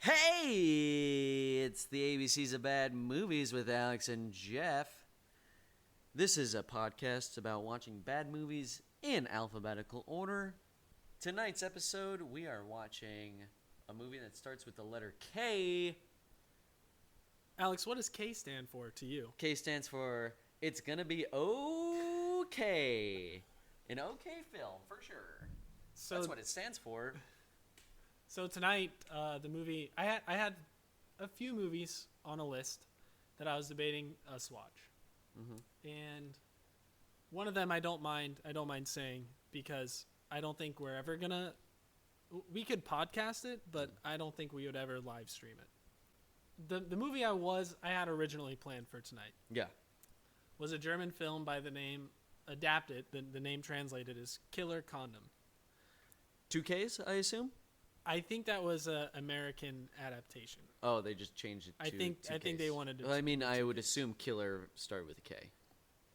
Hey, it's the ABCs of Bad Movies with Alex and Jeff. This is a podcast about watching bad movies in alphabetical order. Tonight's episode, we are watching a movie that starts with the letter K. Alex, what does K stand for to you? K stands for It's Gonna Be Okay. An okay film, for sure. So that's what it stands for. So tonight, the movie I had a few movies on a list that I was debating us watch, and one of them I don't mind saying because I don't think we're ever gonna. We could podcast it, but I don't think we would ever live stream it. The movie I had originally planned for tonight. Yeah, was a German film by the name adapted. The name translated is Killer Condom. 2Ks, I assume. I think that was an American adaptation. Oh, they just changed it to I think they wanted to. Well, I mean, I would assume killer started with a K.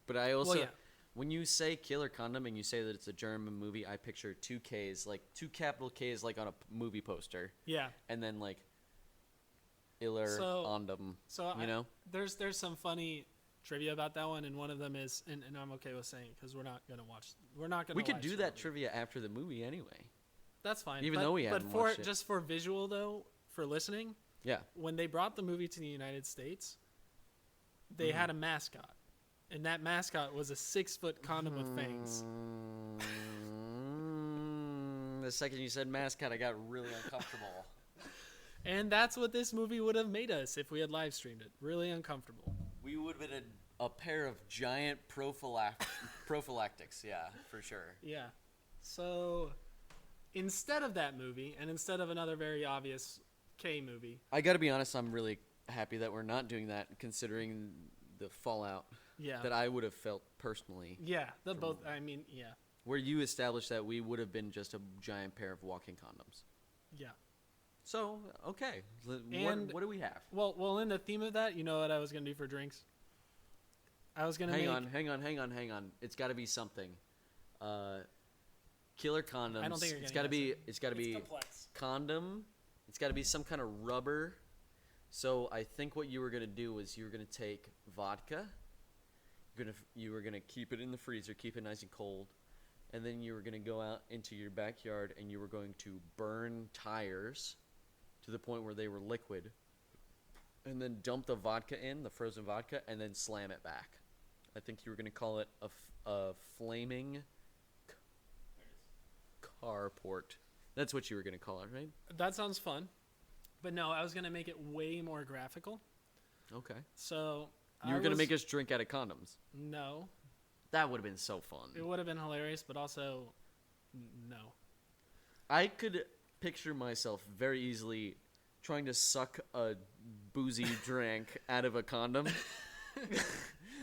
But I also, when you say Killer Condom and you say that it's a German movie, I picture two Ks, like two capital Ks, like on a movie poster. Yeah. And then like Iller Condom. So you know, there's some funny trivia about that one, and one of them is, and I'm okay with saying it because we're not gonna watch. We're not gonna. We could do that trivia after the movie anyway. That's fine. Even though we haven't watched it. But just for visual, though, for listening, yeah. When they brought the movie to the United States, they had a mascot. And that mascot was a 6-foot condom with fangs. The second you said mascot, I got really uncomfortable. And that's what this movie would have made us if we had live streamed it. Really uncomfortable. We would have been a pair of giant prophylactics, yeah, for sure. Yeah. So instead of that movie, and instead of another very obvious K movie, I got to be honest, I'm really happy that we're not doing that, considering the fallout that I would have felt personally. Yeah, yeah. Where you established that we would have been just a giant pair of walking condoms. Yeah. So, okay. And what do we have? Well, in the theme of that, you know what I was going to do for drinks? I was going to Hang on. It's got to be something. Killer condoms. I don't think it's got to be. It's got to be complex. Condom. It's got to be some kind of rubber. So I think what you were gonna do was you were gonna take vodka. You were gonna keep it in the freezer, keep it nice and cold, and then you were gonna go out into your backyard and you were going to burn tires to the point where they were liquid, and then dump the vodka in, the frozen vodka, and then slam it back. I think you were gonna call it a flaming carport. That's what you were going to call it, right? That sounds fun. But no, I was going to make it way more graphical. Okay. So you were going to make us drink out of condoms? No. That would have been so fun. It would have been hilarious, but also no. I could picture myself very easily trying to suck a boozy drink out of a condom.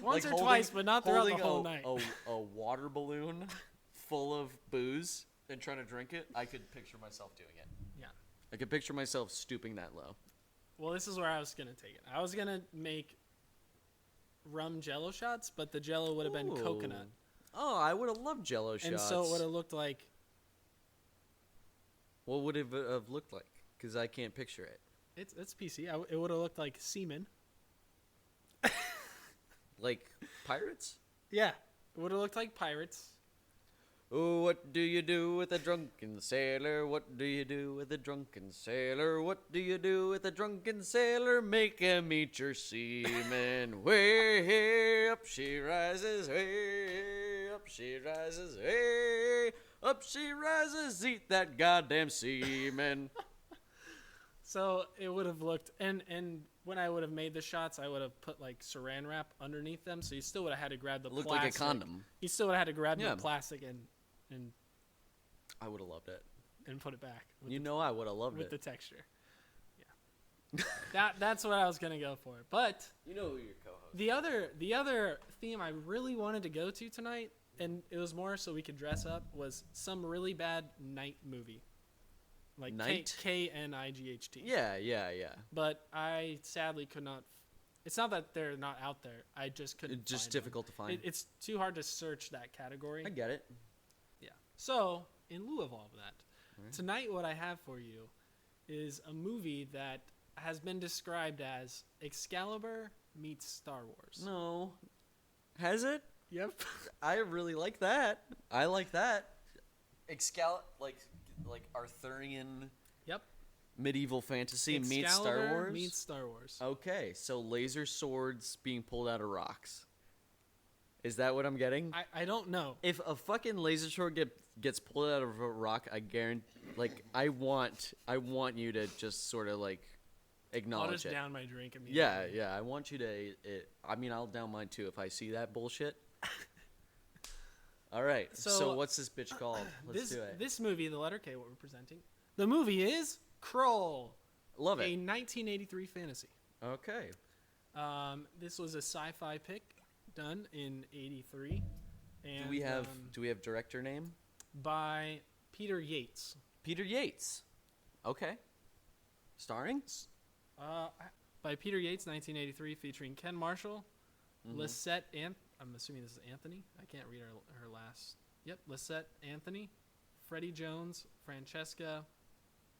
Once or twice, but not throughout the whole night. A water balloon full of booze and trying to drink it, I could picture myself doing it. Yeah. I could picture myself stooping that low. Well, this is where I was going to take it. I was going to make rum Jello shots, but the Jello would have been coconut. Oh, I would have loved Jello shots. And so it would have looked like... What would it have looked like? Because I can't picture it. It's PC. It would have looked like semen. Like pirates? Yeah. It would have looked like pirates. Oh, what do you do with a drunken sailor? What do you do with a drunken sailor? What do you do with a drunken sailor? Make him eat your semen. Way up she rises, way up she rises, way up she rises. Eat that goddamn semen. So it would have looked, and when I would have made the shots, I would have put like saran wrap underneath them, so you still would have had to grab the plastic. Looked like a condom. You still would have had to grab the plastic and I would have loved it. And put it back. I would have loved it. With the texture. Yeah. That's what I was going to go for. But you know who your co-host is. The other theme I really wanted to go to tonight, and it was more so we could dress up, was some really bad night movie. Like Night? K-N-I-G-H-T. Yeah. But I sadly could not... It's not that they're not out there. I just couldn't It's just find difficult them. to find. It's too hard to search that category. I get it. Yeah. So, in lieu of all of that, tonight what I have for you is a movie that has been described as Excalibur meets Star Wars. No. Has it? Yep. I really like that. I like that. Like Arthurian Yep. medieval fantasy meets Star Excalibur Wars? meets Star Wars. Okay, so laser swords being pulled out of rocks. Is that what I'm getting? I don't know. If a fucking laser sword gets pulled out of a rock, I guarantee, like, I want you to just sort of like acknowledge I'll just it. down my drink immediately. Yeah. I want you to. I mean, I'll down mine too if I see that bullshit. All right. So what's this bitch called? Let's do it. This movie, the letter K, what we're presenting. The movie is Krull. Love it. A 1983 fantasy. Okay. This was a sci-fi pick done in '83. And, Do we have director name? by Peter Yates. Peter Yates. Okay. Starring? By Peter Yates, 1983, featuring Ken Marshall, Lysette, I'm assuming this is Anthony. I can't read her last. Yep, Lysette, Anthony, Freddie Jones, Francesca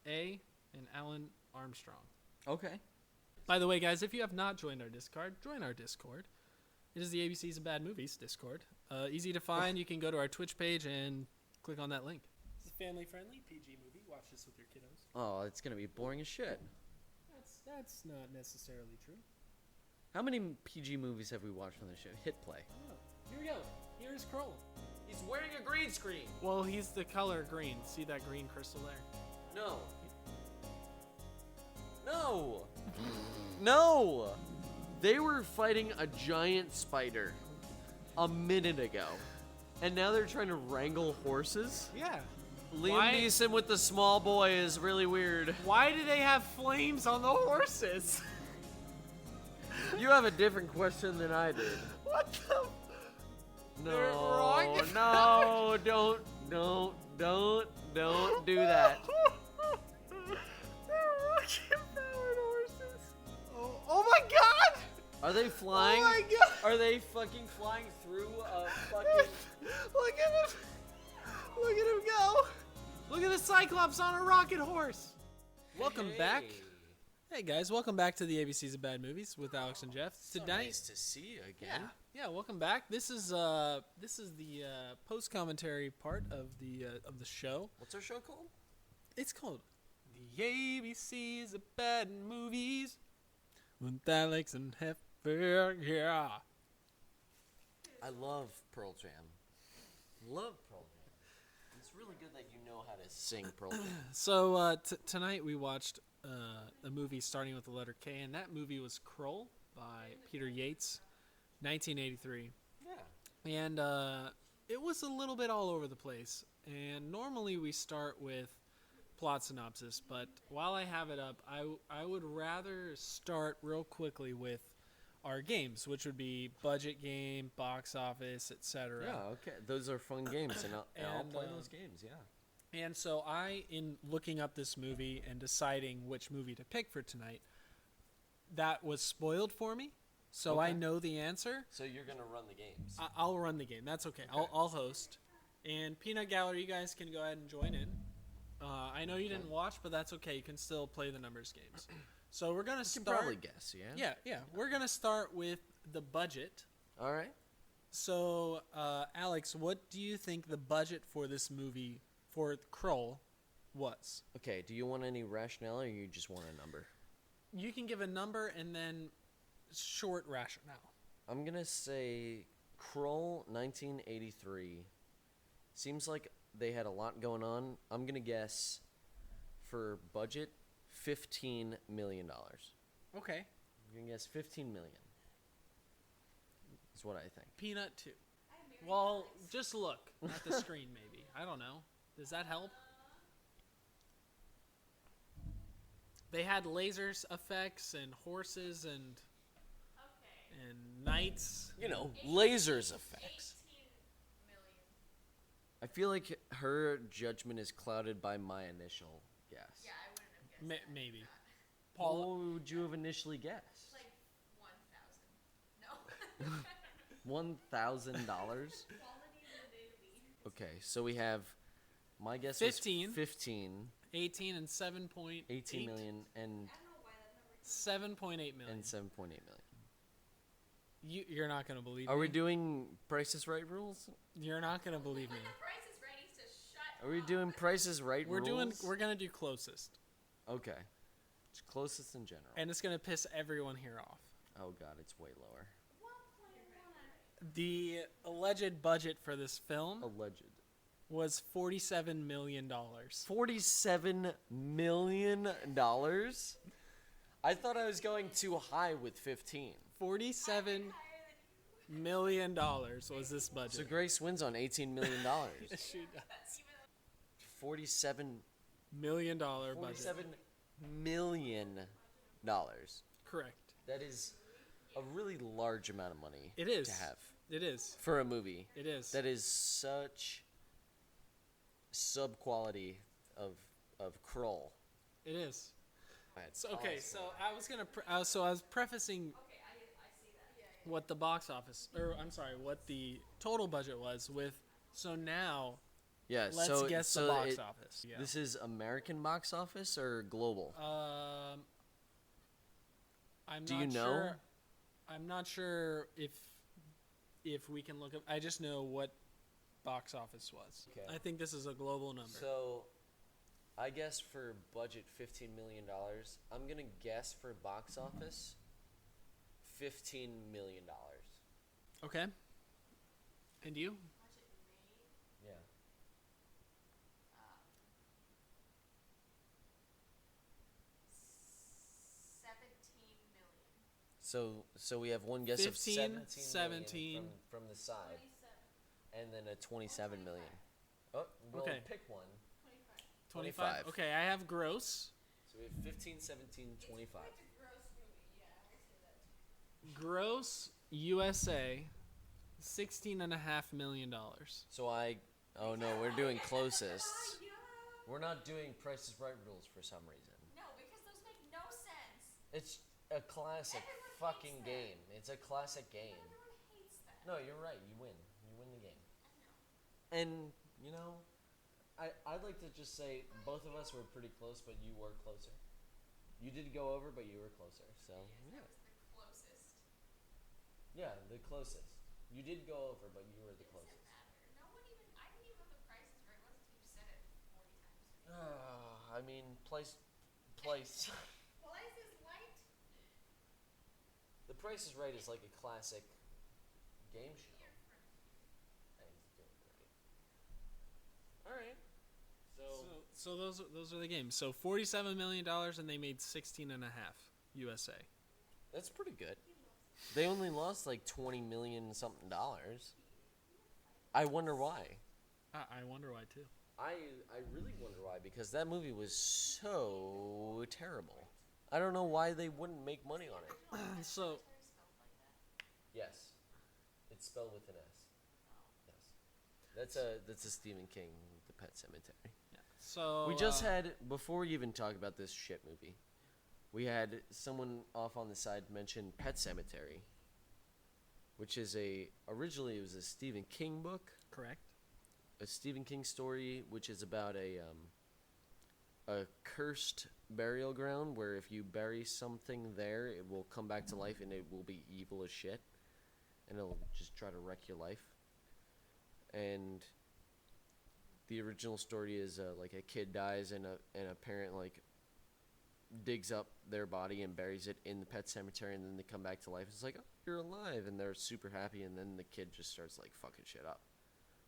A, and Alan Armstrong. Okay. By the way, guys, if you have not joined our Discord, join our Discord. It is the ABCs of Bad Movies Discord. Easy to find. You can go to our Twitch page and click on that link. It's a family-friendly PG movie. Watch this with your kiddos. Oh, it's gonna be boring as shit. That's not necessarily true. How many PG movies have we watched on the show? Hit play. Oh, here we go. Here's Krull. He's wearing a green screen. Well, he's the color green. See that green crystal there? No. No. No. They were fighting a giant spider a minute ago, and now they're trying to wrangle horses. Yeah. Liam Neeson with the small boy is really weird. Why do they have flames on the horses? You have a different question than I did. What the? They're No, wrong. no, don't do that. They're rocket-powered horses. Oh my god! Are they flying? Oh my god! Are they fucking flying through a fucking... Look at him! Look at him go! Look at the Cyclops on a rocket horse! Welcome back. Hey guys, welcome back to the ABCs of Bad Movies with Alex and Jeff. So nice to see you again. Yeah, welcome back. This is the post commentary part of the show. What's our show called? It's called The ABCs of Bad Movies with Alex and Heffer. Yeah. I love Pearl Jam. Love Pearl Jam. It's really good that you know how to sing Pearl Jam. So tonight we watched a movie starting with the letter K, and that movie was Krull by Peter Yates, 1983. Yeah. And it was a little bit all over the place. And normally we start with plot synopsis, but while I have it up, I would rather start real quickly with our games, which would be budget game, box office, etc. Yeah, okay. Those are fun games, and I'll play those games, yeah. And so in looking up this movie and deciding which movie to pick for tonight, that was spoiled for me. So Okay. I know the answer. So you're going to run the games. I'll run the game. That's okay. I'll host. And Peanut Gallery, you guys can go ahead and join in. I know you didn't watch, but that's okay. You can still play the numbers games. So we're going to start. You can probably guess, yeah? Yeah. We're going to start with the budget. All right. So, Alex, what do you think the budget for this movie, for Krull, was? Okay, do you want any rationale, or you just want a number? You can give a number and then short rationale. I'm going to say Krull 1983. Seems like they had a lot going on. I'm going to guess for budget $15 million. Okay. I'm going to guess $15 million. That's what I think. Peanut, too. Well, just look at the screen, maybe. I don't know. Does that help? They had lasers effects and horses and knights. You know, lasers effects. 18 million. I feel like her judgment is clouded by my initial guess. Yeah, I wouldn't have guessed that. Maybe. Paul, what would you have initially guessed? Like 1,000. No. $1,000? Quality is the day to be. Okay, so we have, my guess 15. was 15. 18 and 7.8. 18 million and 7.8 million. and 7.8 million. You're not gonna believe me. Are we doing Price is Right rules? You're not gonna believe me. The price is ready to shut Are we doing Price is Right rules? We're gonna do closest, Okay. It's closest in general. and it's gonna piss everyone here off. Oh god, it's way lower. The alleged budget for this film Alleged. was $47 million. $47 million? I thought I was going too high with 15. $47 million was this budget. So Grace wins on $18 million. She does. $47 $1 million budget. $47 million. Correct. That is a really large amount of money It is. to have It is. for a movie. It is. That is such sub quality of Krull. It is. That's So okay, awesome. so I was gonna. I was prefacing what the box office, or I'm sorry, what the total budget was with. So now, Yeah, let's so guess so the box it- office. Yeah. This is American box office or global? I'm Do not you know? Sure, I'm not sure if we can look up. I just know what box office was. Okay. I think this is a global number. So, I guess for budget $15 million, I'm gonna guess for box office $15 million. Okay. And you? Yeah. So we have one guess 15, of 17 17. million from the side, and then a 27 million. Oh, well, Okay. pick one. 25. Okay, I have gross. So we have 15, 17, 25. Gross USA, $16.5 million. So oh no, we're doing closest. We're not doing Price is Right rules for some reason. No, because those make no sense. It's a classic Everyone fucking hates them. game. It's a classic game. Everyone hates that. No, you're right. You win. You win the game. And you know, I'd like to just say both of us were pretty close, but you were closer. You did go over, but you were closer. So yeah, That was the closest. yeah, the closest. You did go over, but you were the Doesn't closest. matter. No one even. I didn't even know the price is right was until you said it 40 times. I mean, place. Price is light. The Price is Right is like a classic game show. He's doing great. All right. So those are the games. So $47 million, and they made 16.5 USA. That's pretty good. They only lost like 20 million something dollars. I wonder why. I wonder why too. I really wonder why, because that movie was so terrible. I don't know why they wouldn't make money on it. So Yes. It's spelled with an S. Yes. That's a Stephen King, The Pet Cemetery. so We just had, before we even talk about this shit movie, we had someone off on the side mention Pet Cemetery, which is originally it was a Stephen King book, correct. a Stephen King story, which is about a cursed burial ground where if you bury something there, it will come back to life and it will be evil as shit, and it'll just try to wreck your life. And the original story is like a kid dies and a parent like digs up their body and buries it in the pet cemetery, and then they come back to life. It's like, oh, you're alive, and they're super happy, and then the kid just starts like fucking shit up,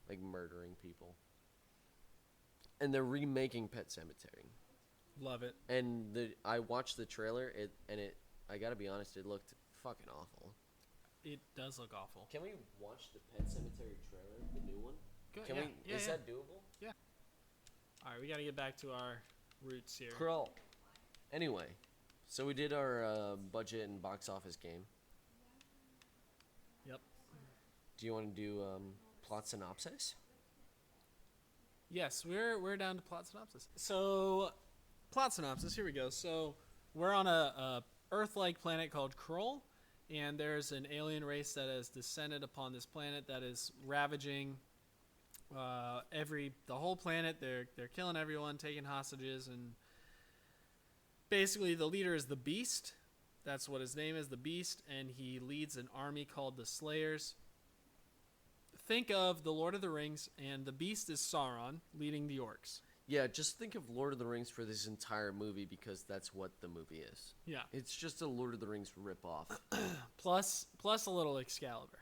like murdering people. And they're remaking Pet Cemetery. Love it. And I watched the trailer. I gotta be honest, it looked fucking awful. It does look awful. Can we watch the Pet Cemetery trailer, the new one? Good, Can yeah, we? yeah, Is yeah. that doable? All right, we got to get back to our roots here. Krull. Anyway, so we did our budget and box office game. Yep. Do you want to do plot synopsis? Yes, we're down to plot synopsis. So, plot synopsis. Here we go. So, we're on a Earth-like planet called Krull, and there's an alien race that has descended upon this planet that is ravaging The whole planet, they're killing everyone, taking hostages, and basically the leader is the Beast. That's what his name is, the Beast, and he leads an army called the Slayers. Think of the Lord of the Rings, and the Beast is Sauron leading the orcs. Yeah, just think of Lord of the Rings for this entire movie because that's what the movie is. Yeah. It's just a Lord of the Rings ripoff. Plus a little Excalibur.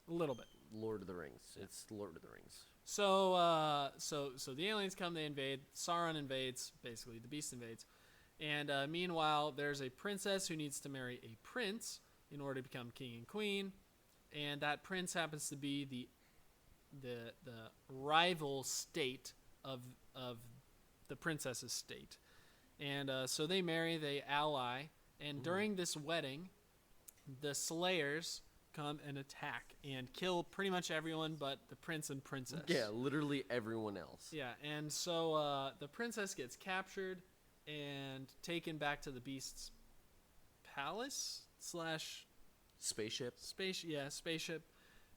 A little bit. Lord of the Rings. It's Lord of the Rings. So the aliens come, they invade. Sauron invades, basically. The Beast invades. And meanwhile, there's a princess who needs to marry a prince in order to become king and queen. And that prince happens to be the rival state of the princess's state. And so they marry, they ally. And during this wedding, the Slayers come and attack and kill pretty much everyone but the prince and princess. Yeah, literally everyone else. Yeah, and so the princess gets captured and taken back to the Beast's palace / Spaceship. Spaceship.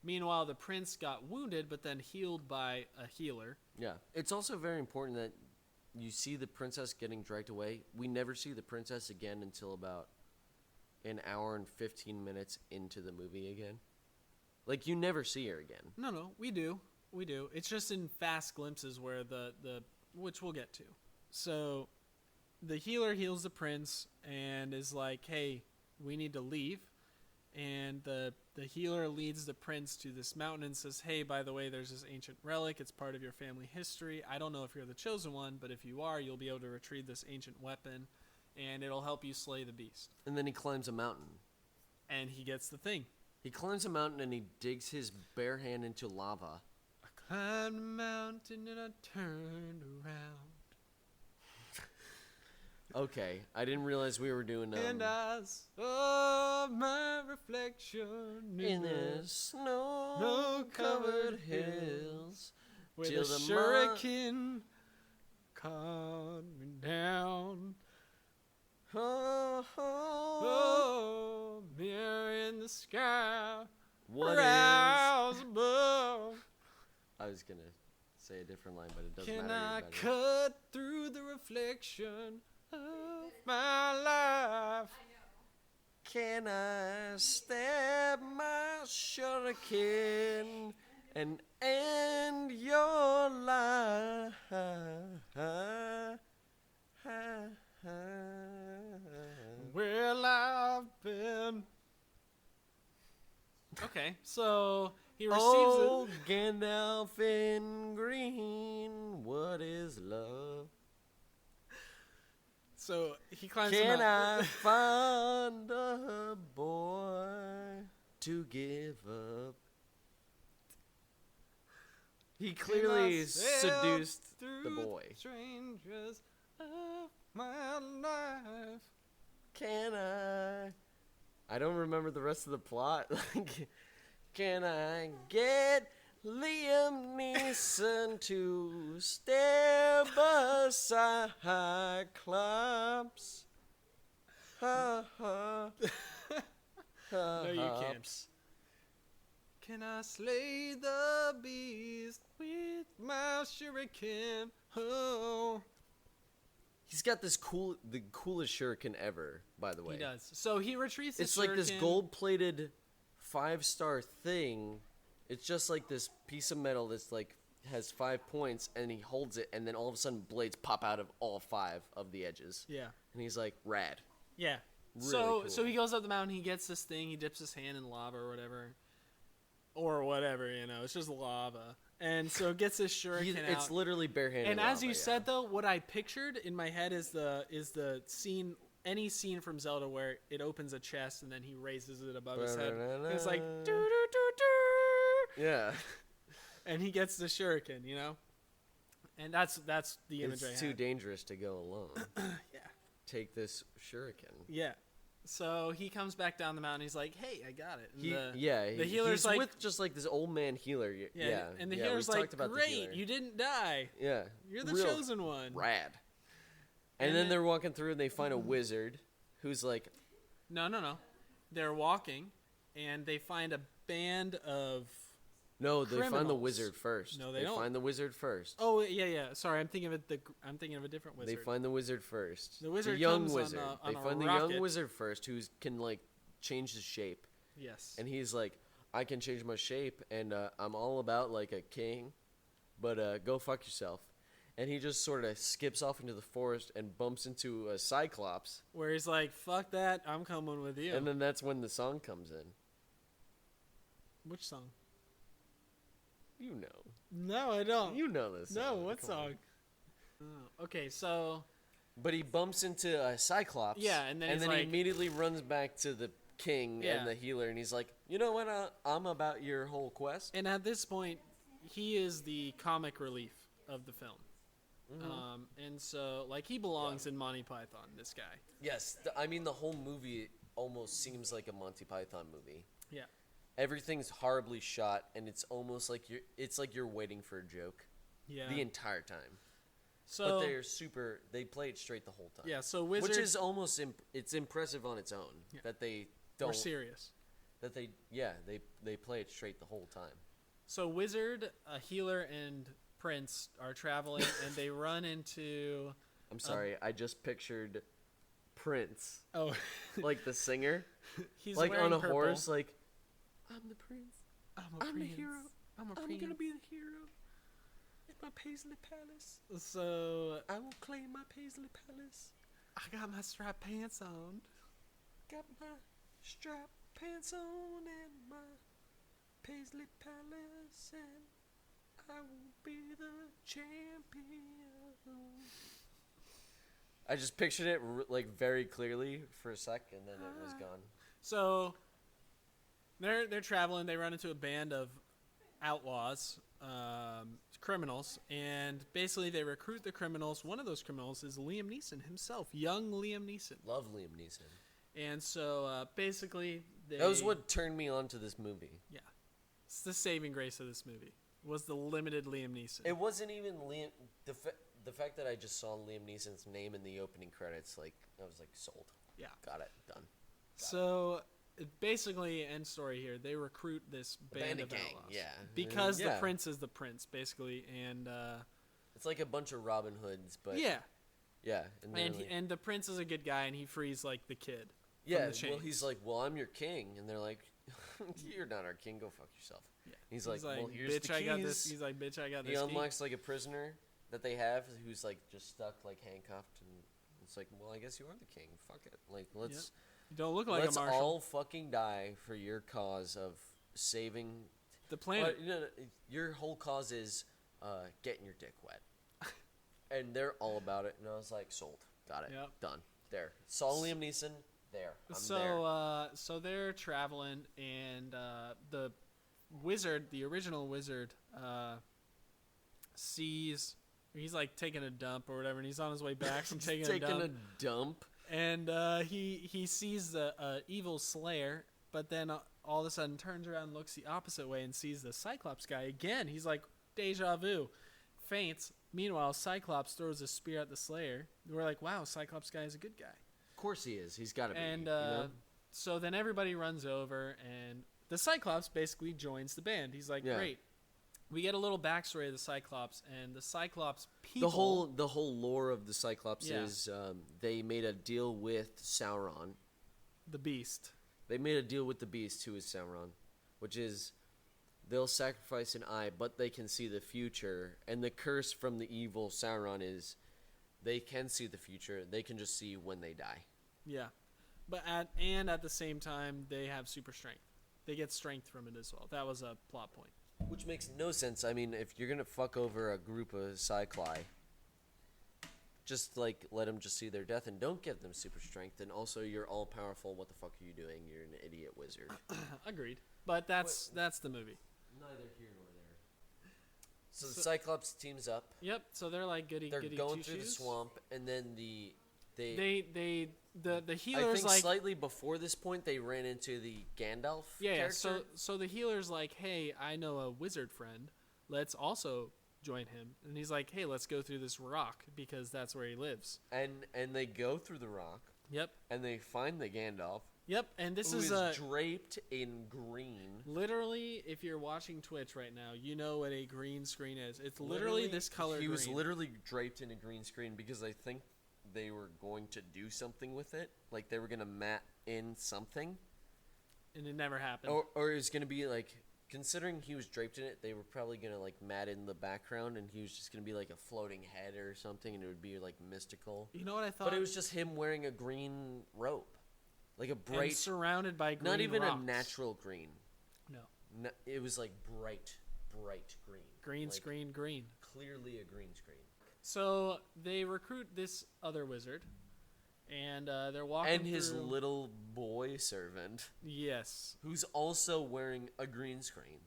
Meanwhile, the prince got wounded but then healed by a healer. Yeah. It's also very important that you see the princess getting dragged away. We never see the princess again until about an hour and 15 minutes into the movie again. Like, you never see her again. No, we do. It's just in fast glimpses where the which we'll get to. So the healer heals the prince and is like, hey, we need to leave. And the healer leads the prince to this mountain and says, hey, by the way, there's this ancient relic. It's part of your family history. I don't know if you're the chosen one, but if you are, you'll be able to retrieve this ancient weapon, and it'll help you slay the beast. And then he climbs a mountain. And he gets the thing. He climbs a mountain and he digs his bare hand into lava. I climbed a mountain and I turned around. Okay, I didn't realize we were doing And I saw my reflection in the snow-covered hills where till the the shuriken caught me down. Oh, mirror in the sky, What clouds above. I was gonna say a different line, but it doesn't Can matter. I Better. cut through the reflection of my life? Can I stab my shuriken and end your life? Well, I've been. Okay, so he receives Oh, Gandalf in green, what is love? So he climbs the Can mountain. I find a boy to give up? He clearly seduced the boy. Strangers of my life. Can I don't remember the rest of the plot. Like, can I get Liam Neeson to stare beside Cyclops? Ha ha. No, you can't. Can I slay the beast with my shuriken? Oh. He's got the coolest shuriken ever, by the way. He does. So he retrieves the It's like this shuriken. gold-plated 5-star thing. It's just like this piece of metal that's like has 5 points, and he holds it, and then all of a sudden blades pop out of all 5 of the edges. Yeah. And he's like, rad. Yeah. Really so cool. so he goes up the mountain, he gets this thing, he dips his hand in lava or whatever. Or whatever, you know, it's just lava. And so gets this shuriken out. It's literally barehanded. And as lava, you yeah. said though, what I pictured in my head is the scene, any scene from Zelda where it opens a chest and then he raises it above his head. And it's like doo doo doo doo. Yeah. And he gets the shuriken, you know? And that's the image I It's had. too dangerous to go alone. Yeah. Take this shuriken. Yeah. So he comes back down the mountain. He's like, "Hey, I got it." And The healer's he's like, with just like this old man healer. Yeah. And the yeah, healer's we like, talked about the "Great, healer. you didn't die. Yeah. You're the Real chosen one." Rad. And And then then- they're walking through and they find a wizard who's like, No. They're walking, and they find a band of No, they find the criminals. wizard first. No, they don't. Find the wizard first. Oh yeah. Sorry, I'm thinking of a different wizard. They find the wizard first. The wizard young comes wizard. on They a find the rocket. young wizard first, who can like change his shape, Yes. and he's like, I can change my shape, and I'm all about like a king, but go fuck yourself. And he just sort of skips off into the forest and bumps into a Cyclops. Where he's like, "Fuck that, I'm coming with you." And then that's when the song comes in. Which song? You know. No, I don't. You know this song. No, what Come on. song? Oh, okay, so But he bumps into a Cyclops. Yeah, and then he's he like- immediately runs back to the king Yeah. and the healer, and he's like, you know what? I'm about your whole quest. and at this point, he is the comic relief of the film. And so like he belongs in Monty Python. This guy. Yes, I mean the whole movie almost seems like a Monty Python movie. Yeah. Everything's horribly shot, and it's almost like you're waiting for a joke Yeah. the entire time. So But they play it straight the whole time. yeah. So Wizard. Which is almost it's impressive on its own Yeah. that they We're don't serious. that they play it straight the whole time. So Wizard, a healer, and Prince are traveling, and they run into. I'm sorry, I just pictured Prince, Oh, like the singer, he's like wearing on a purple. horse, like I'm the prince. I'm I'm the prince. hero. I'm a I'm prince. gonna be the hero in my Paisley Palace. So I will claim my Paisley Palace. I got my striped pants on. Got my strap pants on and my Paisley Palace, and I will be the champion. I just pictured it like very clearly for a sec, and then it was gone. So they're traveling. They run into a band of outlaws, criminals, and basically they recruit the criminals. One of those criminals is Liam Neeson himself, young Liam Neeson. Love Liam Neeson. And so basically That was what turned me on to this movie. Yeah, it's the saving grace of this movie was the limited Liam Neeson. It wasn't even Liam. The fact that I just saw Liam Neeson's name in the opening credits, like I was like sold. Yeah. Got it. Done. So basically, end story here. They recruit this band of gang, outlaws. yeah. Because the Yeah. prince is the prince, basically, and It's like a bunch of Robin Hoods, but yeah, yeah, and, and and the prince is a good guy, and he frees like the kid. yeah. the Well, chains. he's like, well, I'm your king, and they're like, you're not our king. Go fuck yourself. Yeah. He's like, well, here's bitch, the keys. I got this. He's like, bitch, I got He this. key." unlocks like a prisoner that they have who's like just stuck, like handcuffed, and it's like, well, I guess you are the king. Fuck it. Like, let's You don't look like let's a marshal. all fucking die for your cause of saving. The planet. No, your whole cause is getting your dick wet, and they're all about it. And I was like, sold. Got it. Yep. Done. There. Saw Liam Neeson. There. I'm So there. so they're traveling, and the wizard, the original wizard, sees. He's like taking a dump or whatever, and he's on his way back from taking a dump. And he sees the evil Slayer, but then all of a sudden turns around and looks the opposite way and sees the Cyclops guy again. He's like, deja vu. Faints. Meanwhile, Cyclops throws a spear at the Slayer. We're like, wow, Cyclops guy is a good guy. Of course he is. He's got to be. And you know? so then everybody runs over, and the Cyclops basically joins the band. He's like, Yeah. great. We get a little backstory of the Cyclops, and the Cyclops people. The whole lore of the Cyclops Yeah. is they made a deal with Sauron. The Beast. They made a deal with the Beast, who is Sauron, which is they'll sacrifice an eye, but they can see the future. And the curse from the evil Sauron is they can see the future. They can just see when they die. Yeah. But at the same time, they have super strength. They get strength from it as well. That was a plot point. Which makes no sense. I mean, if you're going to fuck over a group of Cycli, just like let them just see their death and don't give them super strength. And also, you're all powerful. What the fuck are you doing? You're an idiot wizard. Agreed. But that's the movie. Neither here nor there. So the Cyclops teams up. Yep. So they're like goody They're goody going two through the shoes. swamp, and then the The I healer's think like slightly before this point they ran into the Gandalf yeah. character. So the healer's like, hey, I know a wizard friend. Let's also join him. And he's like, hey, let's go through this rock because that's where he lives. and they go through the rock, Yep. and they find the Gandalf, Yep, and this who is draped in green. literally, if you're watching Twitch right now, you know what a green screen is. It's literally this color He green. was literally draped in a green screen because I think they were going to do something with it. Like they were going to mat in something. And it never happened. Or it was going to be like, considering he was draped in it, they were probably going to like mat in the background and he was just going to be like a floating head or something and it would be like mystical. You know what I thought? But it was just him wearing a green robe. Like a bright, and surrounded by green not even rocks. a natural green. No. It was like bright green. Green Like, screen green. Clearly a green screen. So they recruit this other wizard, and they're walking And his through- little boy servant, Yes. who's also wearing a green screen.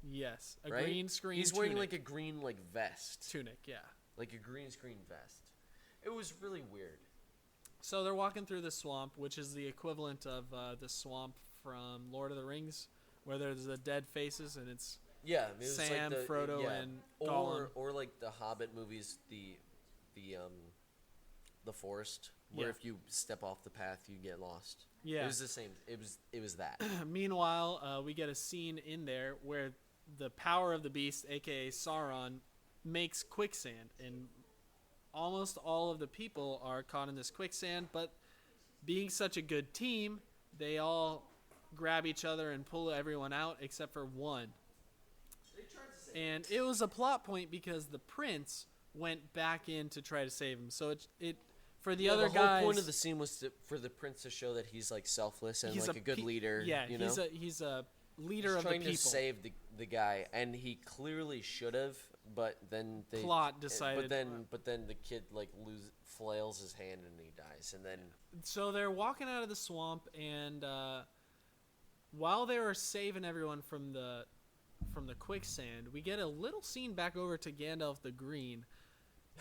Yes. A right? green screen He's wearing tunic. like a green like vest. Tunic, yeah. Like a green screen vest. It was really weird. So they're walking through the swamp, which is the equivalent of the swamp from Lord of the Rings, where there's the dead faces, and it's Yeah, it was Sam, like Frodo, and Gollum. or like the Hobbit movies, the forest, where Yeah. if you step off the path, you get lost. Yeah. It was the same. It was that. Meanwhile, we get a scene in there where the power of the beast, aka Sauron, makes quicksand, and almost all of the people are caught in this quicksand. But being such a good team, they all grab each other and pull everyone out except for one. And it was a plot point because the prince went back in to try to save him. So it for the other the guys. whole point of the scene was for the prince to show that he's like selfless and he's like a good leader. Yeah, you know? he's a leader He's of the trying people. to save the guy, and he clearly should have, but then they Plot decided. But then the kid like flails his hand and he dies, and then So they're walking out of the swamp, and while they were saving everyone from the quicksand, we get a little scene back over to Gandalf the Green,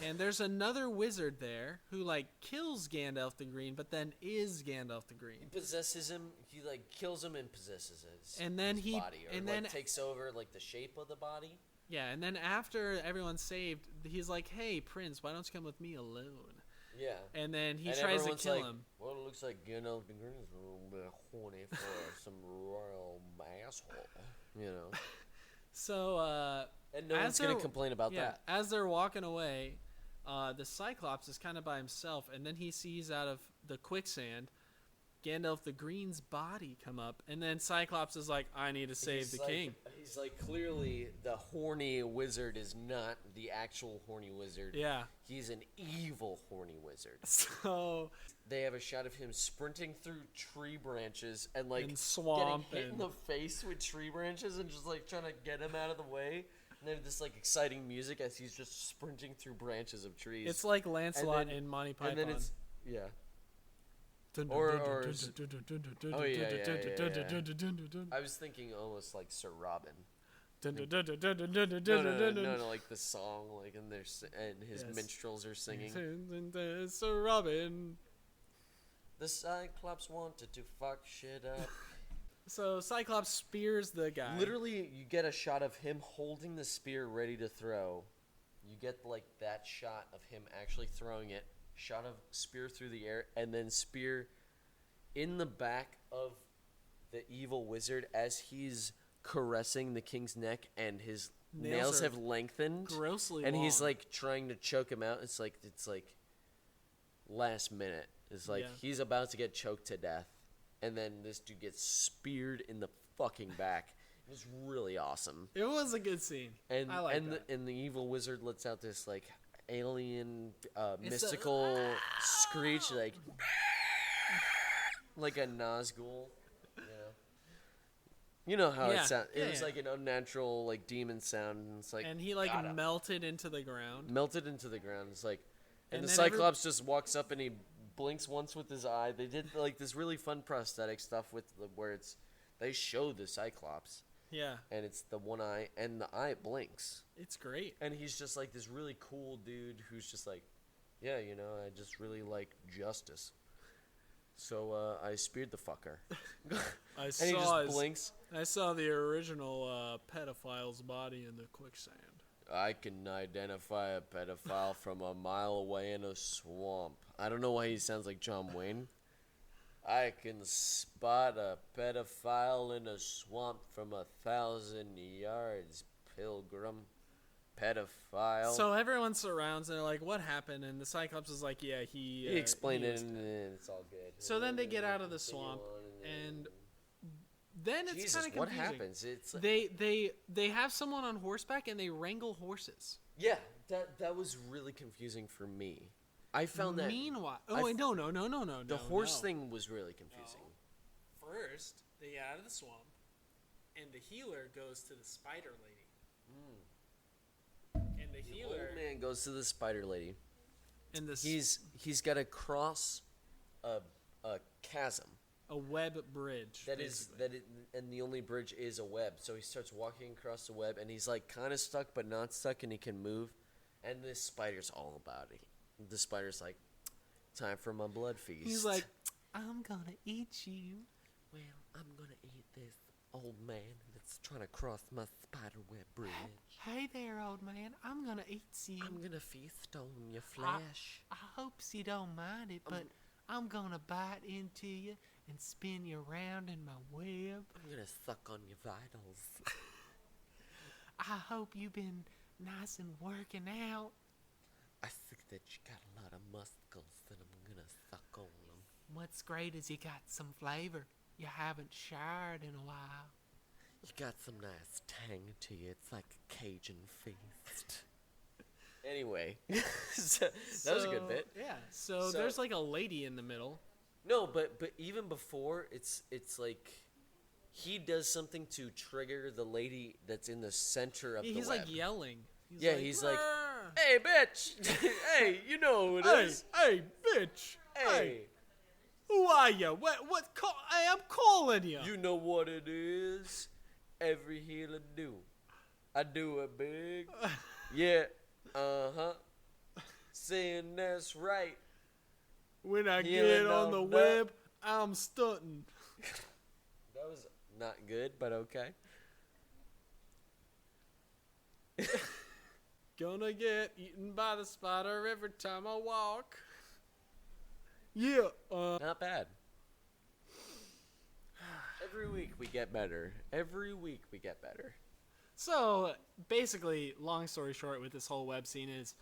and there's another wizard there who like kills Gandalf the Green, but then is Gandalf the he Green. possesses him. He like kills him and possesses his And then his he- body, or and like then- takes over like the shape of the body. Yeah, and then after everyone's saved, he's like, "Hey, Prince, why don't you come with me alone?" Yeah. And then he And tries to everyone's kill like, him. Well, it looks like Gandalf the Green is a little bit horny for some royal asshole, you know. So And no As one's gonna they're- complain about yeah, that. as they're walking away, the Cyclops is kind of by himself, and then he sees out of the quicksand Gandalf the Green's body come up, and then Cyclops is like, "I need to save He's the like- king." He's like, clearly the horny wizard is not the actual horny wizard. Yeah. He's an evil horny wizard. So They have a shot of him sprinting through tree branches and like And swamp getting hit in and- the face with tree branches and just like trying to get him out of the way. And then this like exciting music as he's just sprinting through branches of trees. it's like Lancelot then- in Monty Python. and then it's yeah. Oh, yeah. I was thinking almost like Sir Robin. No, like the song, like and and his Yes. minstrels are singing. Sir Robin. The Cyclops wanted to fuck shit up. So Cyclops spears the guy. Literally, you get a shot of him holding the spear ready to throw. You get like that shot of him actually throwing it. Shot of spear through the air, and then spear in the back of the evil wizard as he's caressing the king's neck, and his nails are have lengthened. grossly And he's long. like trying to choke him out. It's like last minute. It's like Yeah. he's about to get choked to death, and then this dude gets speared in the fucking back. It was really awesome. It was a good scene. And I like and that. the evil wizard lets out this like alien It's mystical screech like a Nazgul. You know how Yeah. it sounds. It Yeah, was yeah. like an unnatural like demon sound, and it's like And he like got him. melted into the ground. Melted into the ground. It's like, and And the then Cyclops just walks up and he blinks once with his eye. They did like this really fun prosthetic stuff where they show the Cyclops Yeah, and it's the one eye and the eye blinks, it's great. and he's just like this really cool dude who's just like, yeah, you know, I just really like justice. So I speared the fucker, I and he saw just blinks. I saw the original pedophile's body in the quicksand. I can identify a pedophile from a mile away in a swamp. I don't know why he sounds like John Wayne. I can spot a pedophile in a swamp from 1,000 yards, pilgrim. Pedophile. So everyone surrounds and they're like, "What happened?" And the Cyclops is like, "Yeah, he explained he it, was and dead." it's all good. So then they get out of the swamp, and then it's Jesus, kind of what confusing. happens? It's like, They have someone on horseback and they wrangle horses. yeah, that was really confusing for me. I found that. Meanwhile, no. The horse thing was really confusing. No. First, they get out of the swamp, and the healer goes to the spider lady. And the healer, old man goes to the spider lady. and He's got to cross a chasm. a web bridge. Basically. And the only bridge is a web. So he starts walking across the web, and he's like kind of stuck but not stuck, and he can move. And this spider's all about it. The spider's like, time for my blood feast. He's like, I'm gonna eat you. well, I'm gonna eat this old man that's trying to cross my spider web bridge. Hey there, old man. I'm gonna eat you. I'm gonna feast on your flesh. I hope you don't mind it, but I'm gonna bite into you and spin you around in my web. I'm gonna suck on your vitals. I hope you've been nice and working out. I think that you got a lot of muscles, and I'm gonna suck on them. What's great is you got some flavor. You haven't showered in a while. You got some nice tang to you. It's like a Cajun feast. Anyway, so, that was a good bit. Yeah. So there's like a lady in the middle. No, but even before, it's like he does something to trigger the lady that's in the center of the He's web. like yelling. He's like, "Rrr." hey, bitch! Hey, you know who it is. Hey, bitch! Hey, Who are you? What? I am calling you. you know what it is? Every healer do. I do it big. Yeah, saying that's right. When I Healing get on the on web, I'm stunting. That was not good, but okay. Gonna get eaten by the spider every time I walk. Yeah. Not bad. Every week we get better. So basically, long story short, with this whole web scene is,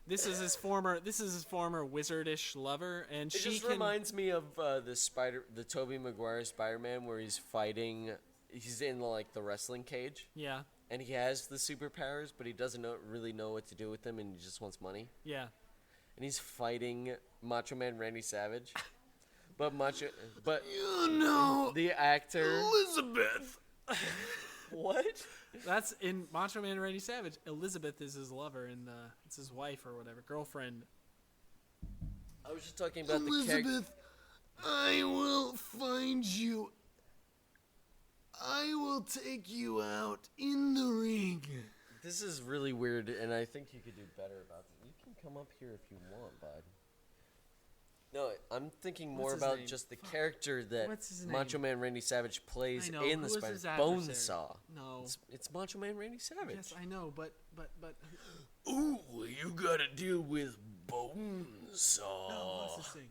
this is his former wizardish lover, and It she just can. reminds me of the Tobey Maguire Spider-Man, where he's fighting. He's in like the wrestling cage, Yeah, and he has the superpowers, but he doesn't really know what to do with them, and he just wants money. yeah. And he's fighting Macho Man Randy Savage, but the actor Elizabeth. what? That's in Macho Man Randy Savage. Elizabeth is his lover, and it's his wife or whatever, girlfriend. I was just talking about the character. I will find you. I will take you out in the ring. This is really weird, and I think you could do better about it. You can come up here if you want, bud. No, I'm thinking more What's his about name? just the character that What's his Macho name? Man Randy Savage plays I know. in the Who was Spider his adversary? Bonesaw. No. It's Macho Man Randy Savage. Yes, I know, but. Ooh, you gotta deal with Bonesaw. No, what's his thing?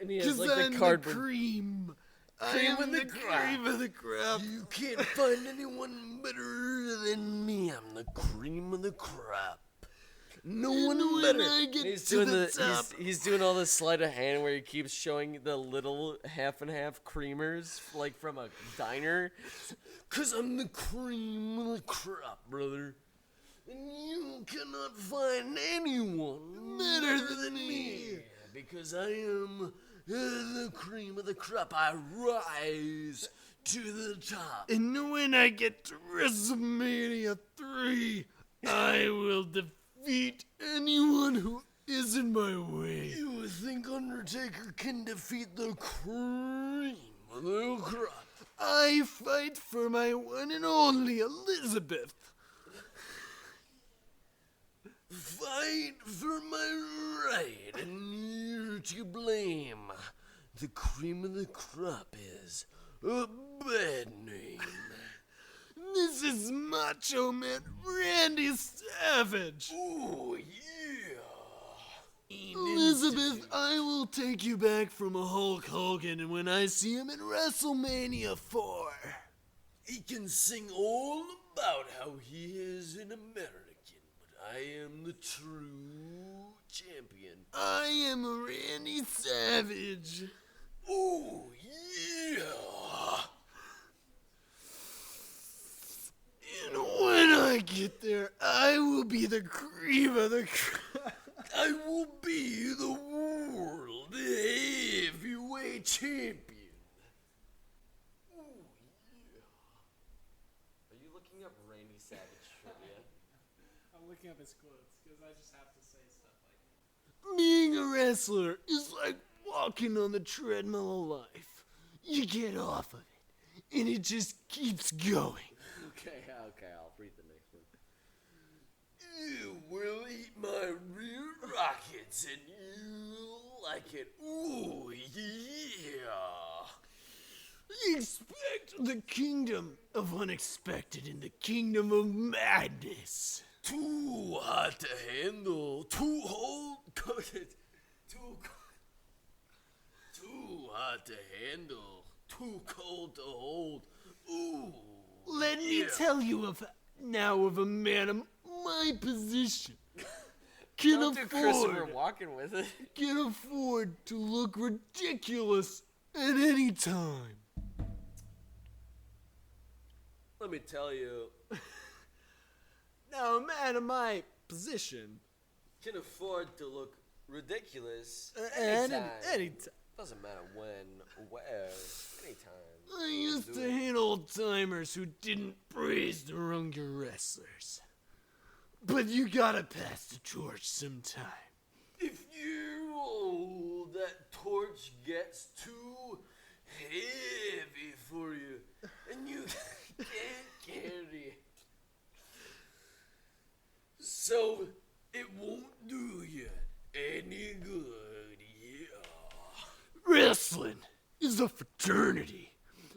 And he has Cause like I'm the the cardboard. cream. I Cream am of the the crop. cream of the crop. You can't find anyone better than me. I'm the cream of the crop. No one better. I get He's to doing the top. he's doing all this sleight of hand where he keeps showing the little half and half creamers like from a diner. Cause I'm the cream of the crop, brother. And you cannot find anyone better than me. Because I am the cream of the crop. I rise to the top. And when I get to WrestleMania 3, I will defeat anyone who is in my way. You think Undertaker can defeat the cream of the crop? I fight for my one and only Elizabeth. Fight for my right, and you're to blame. The cream of the crop is a bad name. This is Macho Man Randy Savage. Oh, yeah. Elizabeth, I will take you back from a Hulk Hogan, and when I see him at WrestleMania 4, he can sing all about how he is an American, but I am the true champion. I am Randy Savage. Oh, yeah. And when I get there, I will be the cream of the crop. I will be the world heavyweight champion. Oh, yeah. Are you looking up Randy Savage trivia? I'm looking up his quotes because I just have to say stuff like Being a wrestler is like walking on the treadmill of life. You get off of it, and it just keeps going. Okay, I'll read the next one. You will eat my rear rockets, and you'll like it. Ooh, yeah. Expect the kingdom of unexpected in the kingdom of madness. Too hot to handle, too hold, too hot to handle, too cold to hold. Ooh. Let me tell you now of a man of my position. Don't do Christopher Walken with it. Can afford to look ridiculous at any time. Let me tell you, Now, a man of my position. can afford to look ridiculous Anytime. Doesn't matter when, where, anytime. I used to hate old timers who didn't praise the younger wrestlers. But you gotta pass the torch sometime. If that torch gets too heavy for you, and you can't carry it, so it won't do you any good, yeah. Wrestling is a fraternity,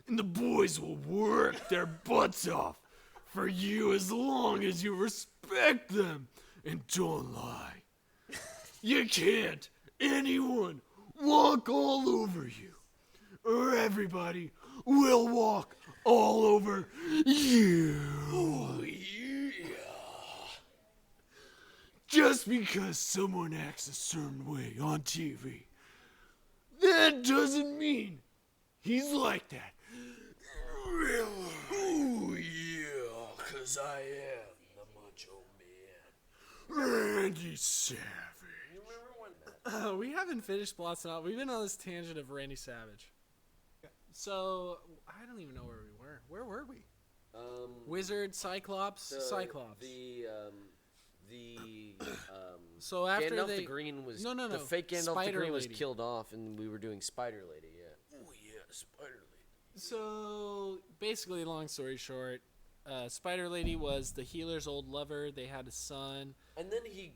and the boys will work their butts off for you as long as you respect them and don't lie. You can't anyone walk all over you, or everybody will walk all over you. Oh, yeah. Just because someone acts a certain way on TV, that doesn't mean he's like that. Really? Oh, yeah, 'cause I am the Macho Man. Randy Savage. You remember when we haven't finished Blot's Out. We've been on this tangent of Randy Savage. So, I don't even know where we were. Where were we? Wizard, Cyclops, Cyclops. So after Gandalf they... the Green was... No. The fake Gandalf the Spider Green was Lady. killed off, and we were doing Spider Lady, yeah. Oh, yeah, Spider Lady. So, basically, long story short, Spider Lady was the healer's old lover. They had a son. And then he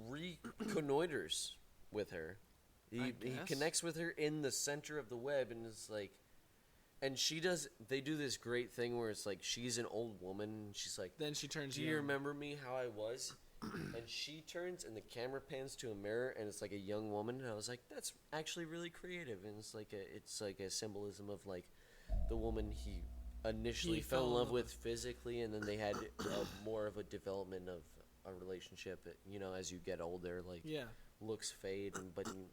reconnoiters with her. He connects with her in the center of the web, and it's like... And they do this great thing where it's like, she's an old woman, and she's like... Then she turns Do you young. remember me, how I was? And she turns, and the camera pans to a mirror, and it's like a young woman, and I was like, that's actually really creative, and it's like a symbolism of like the woman he initially fell in love with physically, and then they had more of a development of a relationship. You know, as you get older, like looks fade, but you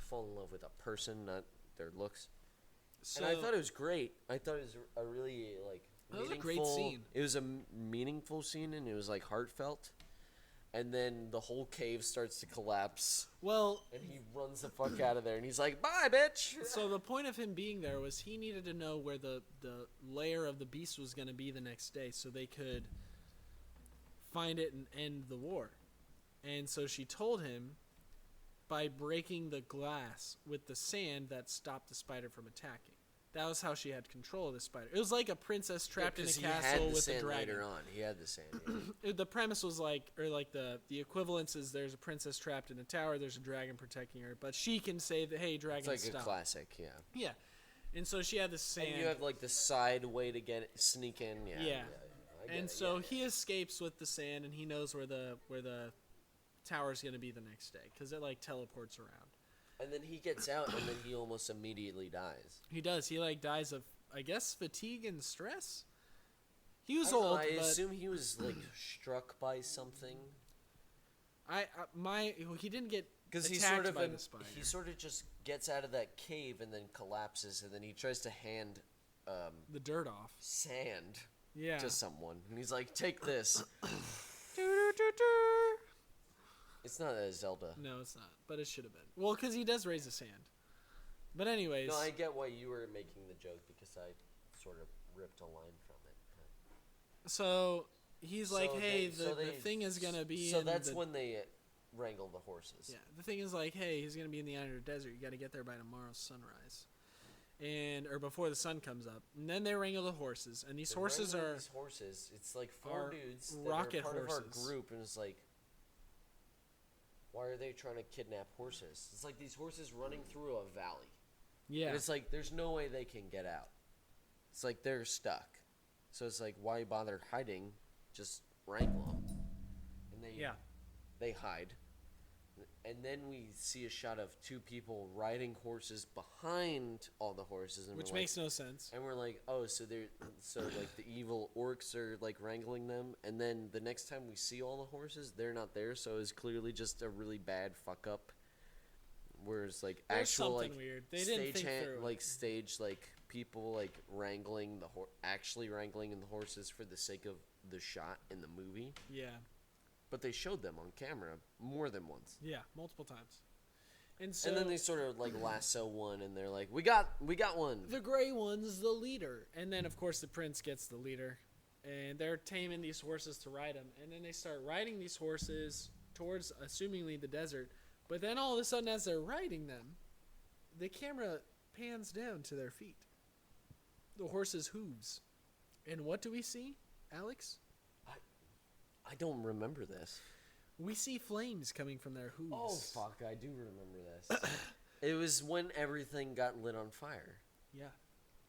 fall in love with a person, not their looks. So, and I thought it was great. I thought it was a really like that was a great scene. It was a meaningful scene, and it was like heartfelt. And then the whole cave starts to collapse. Well, and he runs the fuck out of there, and he's like, "Bye, bitch." So the point of him being there was he needed to know where the lair of the beast was going to be the next day, so they could find it and end the war. And so she told him by breaking the glass with the sand that stopped the spider from attacking. That was how she had control of the spider. It was like a princess trapped in a castle with a dragon. Later on, he had the sand. Yeah. The premise was like, or like the equivalence is there's a princess trapped in a tower, there's a dragon protecting her, but she can say that, hey, dragon, it's like stop. A classic, yeah. Yeah, and so she had the sand. And you have like the side way to sneak in. Yeah. And so he escapes with the sand, and he knows where the tower's going to be the next day because it like teleports around. And then he gets out, and then he almost immediately dies. He does. He like dies of, I guess, fatigue and stress. He was I don't know, old. I but assume he was like struck by something. He didn't get Because he attacked by the spider. he sort of just gets out of that cave and then collapses, and then he tries to hand the dirt off. sand Yeah. to someone, and he's like, "Take this." It's not a Zelda. No, it's not. But it should have been. Well, because he does raise his hand. But anyways. No, I get why you were making the joke because I sort of ripped a line from it. So he's like, So hey, they- the thing is going to be So in that's the, when they wrangle the horses. Yeah, the thing is like, hey, he's going to be in the outer desert. You got to get there by tomorrow's sunrise. Or before the sun comes up. And then they wrangle the horses. And these They're horses wrangling are... these horses. It's like four are dudes that rocket are part of horses. our group, and it's like, why are they trying to kidnap horses? It's like these horses running through a valley. Yeah. And it's like, there's no way they can get out. It's like they're stuck. So it's like, why bother hiding? Just wrangle them. And they hide. And then we see a shot of two people riding horses behind all the horses. And Which we're makes no sense. And we're like, oh, so like the evil orcs are like wrangling them. And then the next time we see all the horses, they're not there. So it's clearly just a really bad fuck up. Whereas like There's actual something like weird. They didn't think through it. like stage like people like wrangling actually wrangling in the horses for the sake of the shot in the movie. Yeah. But they showed them on camera more than once. Yeah, multiple times. And so And then they sort of like lasso one, and they're like, "We got one." the gray one's the leader. And then, of course, the prince gets the leader. And they're taming these horses to ride them. And then they start riding these horses towards, assumingly, the desert. But then all of a sudden, as they're riding them, the camera pans down to their feet. The horses' hooves. And what do we see, Alex? I don't remember this. We see flames coming from their hooves. Oh fuck! I do remember this. It was when everything got lit on fire. Yeah.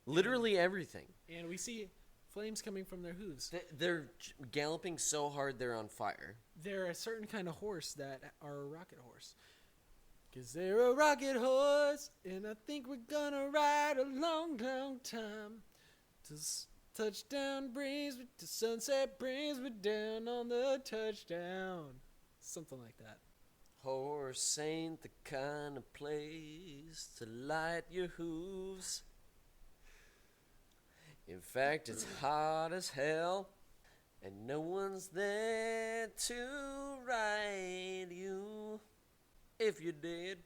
Literally everything. And we see flames coming from their hooves. They're galloping so hard they're on fire. They're a certain kind of horse that are a rocket horse. 'Cause they're a rocket horse, and I think we're gonna ride a long, long time. Touchdown brings me to sunset, brings me down on the touchdown. Something like that. Horse ain't the kind of place to light your hooves. In fact, it's hot as hell, and no one's there to ride you if you're dead.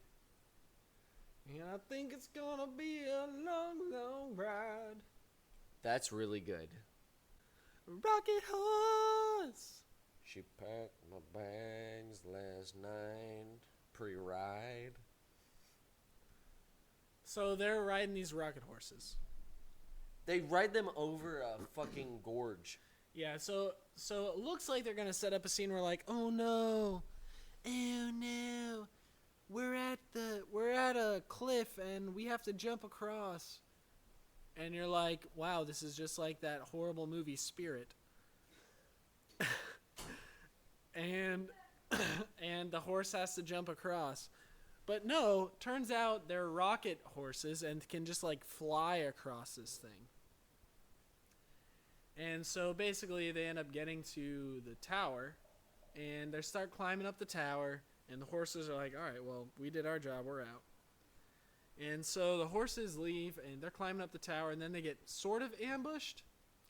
And I think it's gonna be a long, long ride. That's really good. Rocket horse. She packed my bags last night, pre-ride. So they're riding these rocket horses. They ride them over a fucking gorge. Yeah, so it looks like they're gonna set up a scene where like, oh no, we're at a cliff and we have to jump across. And you're like, wow, this is just like that horrible movie Spirit. and the horse has to jump across. But no, turns out they're rocket horses and can just like fly across this thing. And so basically they end up getting to the tower and they start climbing up the tower and the horses are like, all right, well, we did our job, we're out. And so the horses leave and they're climbing up the tower and then they get sort of ambushed.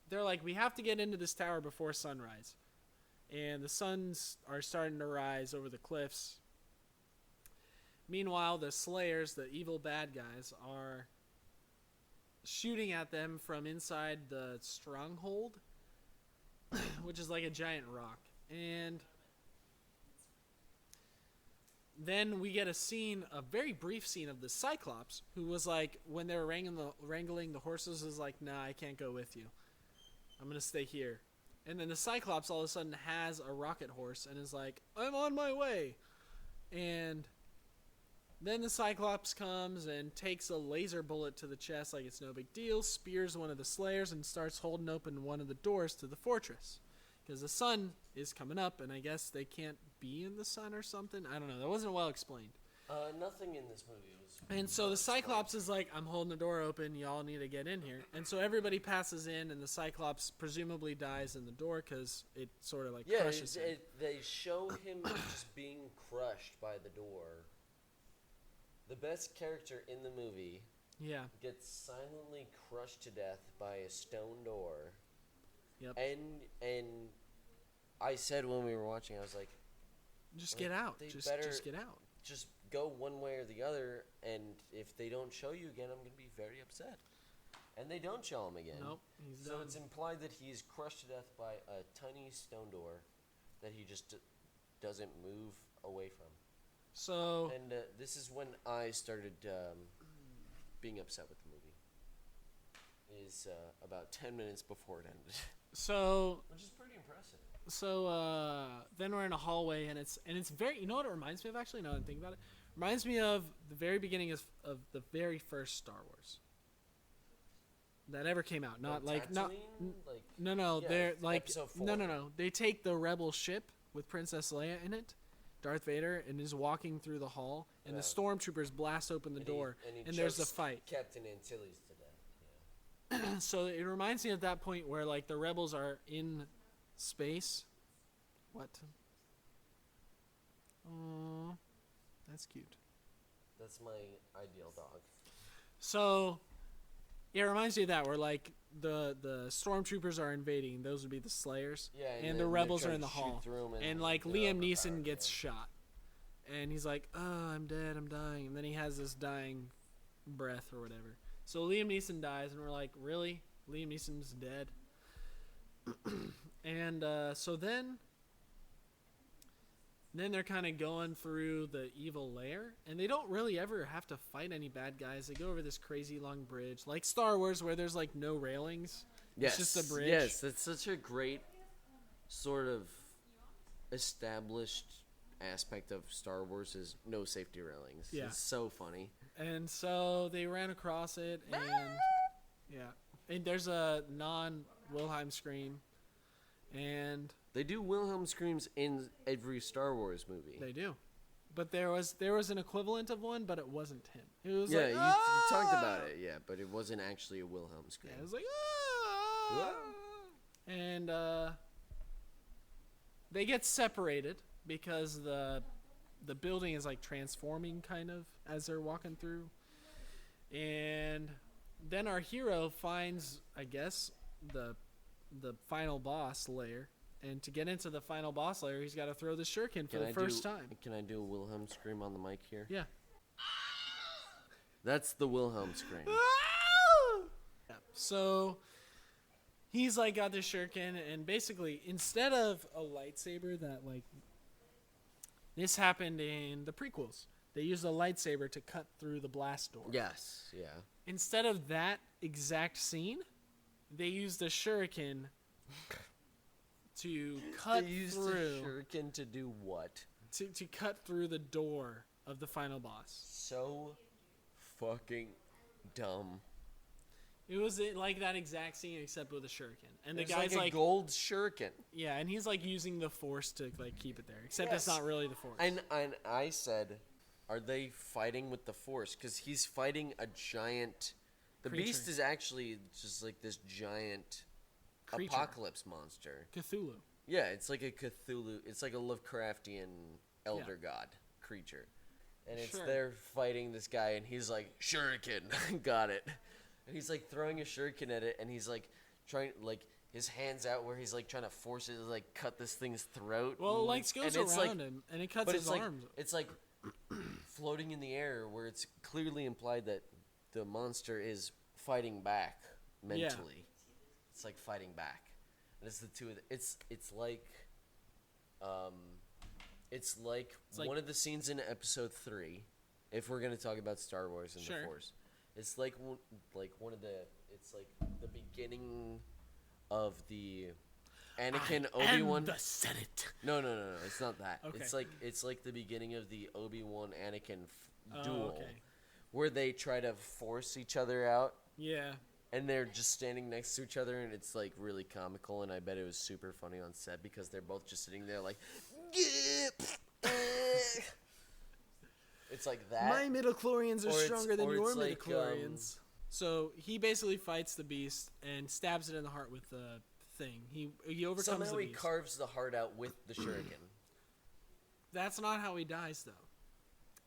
They're like, we have to get into this tower before sunrise. And the suns are starting to rise over the cliffs. Meanwhile, the Slayers, the evil bad guys, are shooting at them from inside the stronghold, which is like a giant rock. And then we get a scene, a very brief scene of the Cyclops, who was like, when they were wrangling the horses, was like, nah, I can't go with you. I'm going to stay here. And then the Cyclops all of a sudden has a rocket horse and is like, I'm on my way. And then the Cyclops comes and takes a laser bullet to the chest like it's no big deal, spears one of the Slayers, and starts holding open one of the doors to the fortress. Because the sun is coming up, and I guess they can't be in the sun or something. I don't know. That wasn't well explained. Nothing in this movie was. And so the Cyclops is like, I'm holding the door open. Y'all need to get in here. And so everybody passes in, and the Cyclops presumably dies in the door because it sort of like crushes him. They show him just being crushed by the door. The best character in the movie gets silently crushed to death by a stone door. Yep. And I said when we were watching, I was like, just get out. Just get out. Just go one way or the other, and if they don't show you again, I'm going to be very upset. And they don't show him again. Nope, he's so done. it's implied that he's crushed to death by a tiny stone door that he just doesn't move away from. So And this is when I started being upset with the movie. Is about 10 minutes before it ended. So Which is pretty impressive. So then we're in a hallway, and it's very. You know what it reminds me of? Actually, now that I think about it, reminds me of the very beginning of the very first Star Wars that ever came out. Not like not like, no. yeah, They're like episode 4. no. They take the rebel ship with Princess Leia in it, Darth Vader, and is walking through the hall, and the stormtroopers blast open the door, and there's a fight. Captain Antilles to death. Yeah. So it reminds me of that point where like the rebels are in space. What? Oh, that's cute. That's my ideal dog. So it reminds me of that where like the stormtroopers are invading. Those would be the Slayers. Yeah, and the rebels are in the hall. And like Liam Neeson gets shot. And he's like, "Oh, I'm dead. I'm dying." And then he has this dying breath or whatever. So Liam Neeson dies, and we're like, "Really? Liam Neeson's dead?" And so then they're kind of going through the evil lair, and they don't really ever have to fight any bad guys. They go over this crazy long bridge, like Star Wars, where there's like no railings. Yes, it's just a bridge. Yes, that's such a great sort of established aspect of Star Wars is no safety railings. Yeah. It's so funny. And so they ran across it, and and there's a non-Wilhelm scream, and They do Wilhelm screams in every Star Wars movie. they do. But there was an equivalent of one, but it wasn't him. It was Yeah, like, you "Ah!" talked about it, yeah, but it wasn't actually a Wilhelm scream. Yeah, it was like, "Ah!" And they get separated because the building is like transforming kind of as they're walking through. And then our hero finds, I guess, the final boss lair. And to get into the final boss lair, he's got to throw the shuriken for the first time. Can I do a Wilhelm scream on the mic here? Yeah. That's the Wilhelm scream. Yeah. So he's like got this shuriken, and basically instead of a lightsaber that like this happened in the prequels, they used a lightsaber to cut through the blast door. Yes, yeah. Instead of that exact scene, they used a shuriken to cut They used through the shuriken to do what? to cut through the door of the final boss. So fucking dumb. It was like that exact scene except with a shuriken. And the It's guy's like a like gold shuriken. yeah, and he's like using the force to like keep it there. Except it's Yes. not really the force. And I said, are they fighting with the Force? Because he's fighting a giant. The Creature. Beast is actually just like this giant Creature. apocalypse monster. Cthulhu. Yeah, it's like a Cthulhu. It's like a Lovecraftian elder god creature, and it's Sure. they're fighting this guy, and he's like shuriken, got it. And he's like throwing a shuriken at it, and he's like trying like. His hands out where he's like trying to force it to like cut this thing's throat. Well, it like goes and it's, around like, him and it cuts but his arms. it's like floating in the air where it's clearly implied that the monster is fighting back mentally. It's like fighting back, and it's the two of it's like like- one of the scenes in episode 3. If we're gonna talk about Star Wars and Sure. the Force, it's like one of the it's like the beginning of the Anakin Obi-Wan. the Senate. No, it's not that. Okay. It's like the beginning of the Obi-Wan Anakin duel, okay. where they try to force each other out, Yeah. and they're just standing next to each other, and it's like really comical. And I bet it was super funny on set because they're both just sitting there like, It's like that. My midichlorians are Or it's- stronger than or your it's like, midichlorians. So he basically fights the beast and stabs it in the heart with the thing. He overcomes Somehow the he beast. carves the heart out with the shuriken. That's not how he dies, though.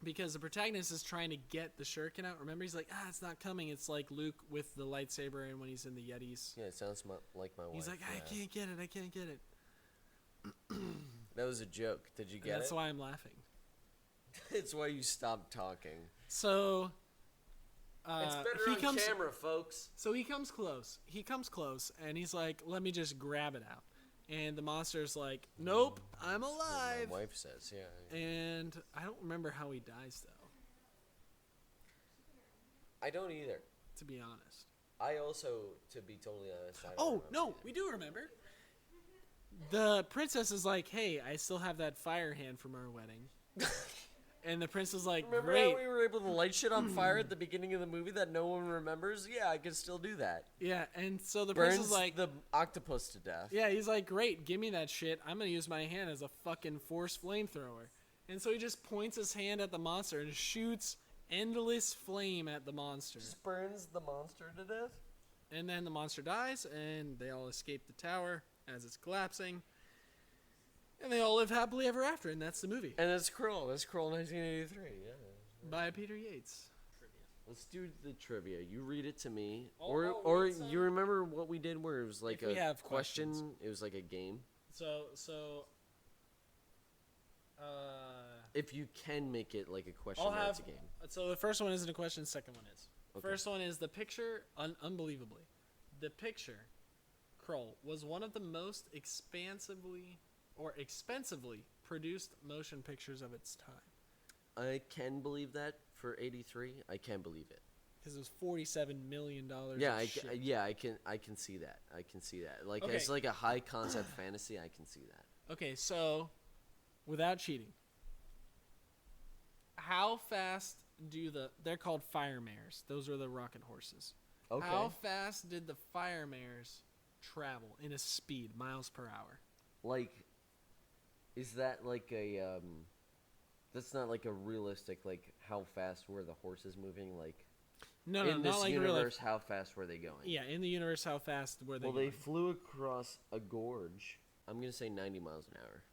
Because the protagonist is trying to get the shuriken out. Remember, he's like, it's not coming. It's like Luke with the lightsaber and when he's in the Yetis. Yeah, it sounds like my wife. He's like, I can't get it. I can't get it. That was a joke. Did you And get that's it? why I'm laughing. It's why you stopped talking. So... It's better he on comes, camera, folks. So he comes close. He comes close, and he's like, let me just grab it out. And the monster's like, nope, I'm alive. My wife says, yeah. And I don't remember how he dies, though, I don't either. to be honest. I also, to be totally honest, I don't Oh, remember no, either. we do remember. The princess is like, hey, I still have that fire hand from our wedding. And the prince is like, Remember great. how we were able to light shit on fire at the beginning of the movie that no one remembers? Yeah, I can still do that. Yeah, and so the prince Burns is like, the octopus to death. yeah, he's like, great, give me that shit. I'm going to use my hand as a fucking force flamethrower. And so he just points his hand at the monster and shoots endless flame at the monster. Just burns the monster to death? And then the monster dies, and they all escape the tower as it's collapsing. And they all live happily ever after, and that's the movie. And that's Krull. That's Krull 1983, yeah. By Peter Yates. Let's do the trivia. You read it to me. I'll Or read some. you remember what we did where it was like If we a have question? questions. It was like a game. If you can make it like a question, I'll then have. it's a game. So the first one isn't a question. The second one is. Okay. First one is the picture. Unbelievably, the picture, Krull, was one of the most expensively produced motion pictures of its time. I can believe that for 83. I can believe it. Because it was $47 million. Yeah, of I shit. can see that. I can see that. Like Okay. it's like a high concept fantasy. I can see that. Okay, so without cheating, how fast they're called fire mares. Those are the rocket horses. Okay. How fast did the fire mares travel in a speed, miles per hour? Like, is that like a that's not like a realistic like how fast were the horses moving? Like No, in this not like real life. universe, how fast were they going? Yeah, in the universe, how fast were they Well, going? they flew across a gorge. I'm gonna say 90 miles an hour.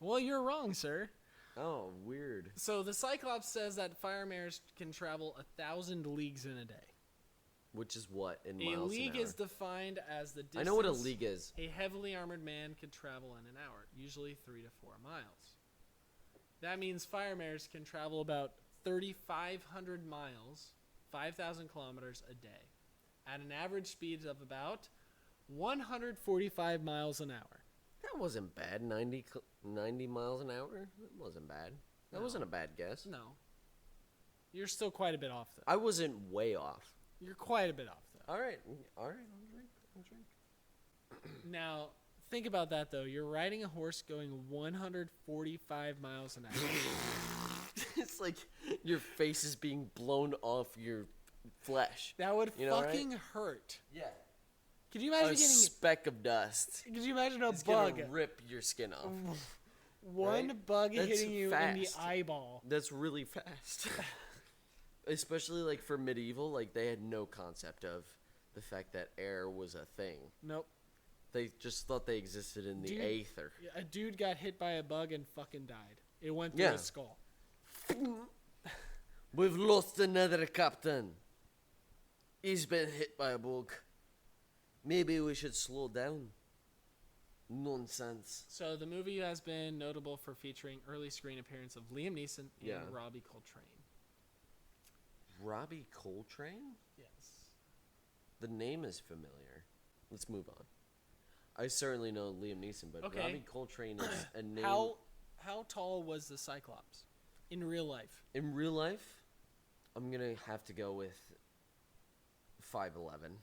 Well, you're wrong, sir. Oh, weird. So the Cyclops says that fire mares can travel 1,000 leagues in a day. Which is what in A miles league an hour? is defined as the distance I know what a league is. a heavily armored man could travel in an hour, usually 3 to 4 miles. That means fire mares can travel about 3,500 miles, 5,000 kilometers a day, at an average speed of about 145 miles an hour. That wasn't bad. 90 miles an hour? That wasn't bad. That No. wasn't a bad guess. No. You're still quite a bit off, though. I wasn't way off. You're quite a bit off, though. All right. I'll drink. Now, think about that, though. You're riding a horse going 145 miles an hour. It's like your face is being blown off your flesh. That would You know, right? fucking hurt. Yeah. Could you imagine A getting... speck of dust. Could you imagine a It's bug? gonna rip your skin off. One right? bug That's hitting you in the fast. eyeball. That's really fast. Especially like for medieval, like they had no concept of the fact that air was a thing. Nope. They just thought they existed in the Dude. aether. A dude got hit by a bug and fucking died. It went through Yeah. his skull. We've lost another captain. He's been hit by a bug. Maybe we should slow down. Nonsense. So the movie has been notable for featuring early screen appearance of Liam Neeson and Yeah. Robbie Coltrane. Robbie Coltrane? Yes. The name is familiar. Let's move on. I certainly know Liam Neeson, but Okay. Robbie Coltrane is a name. How tall was the Cyclops in real life? In real life, I'm going to have to go with 5'11".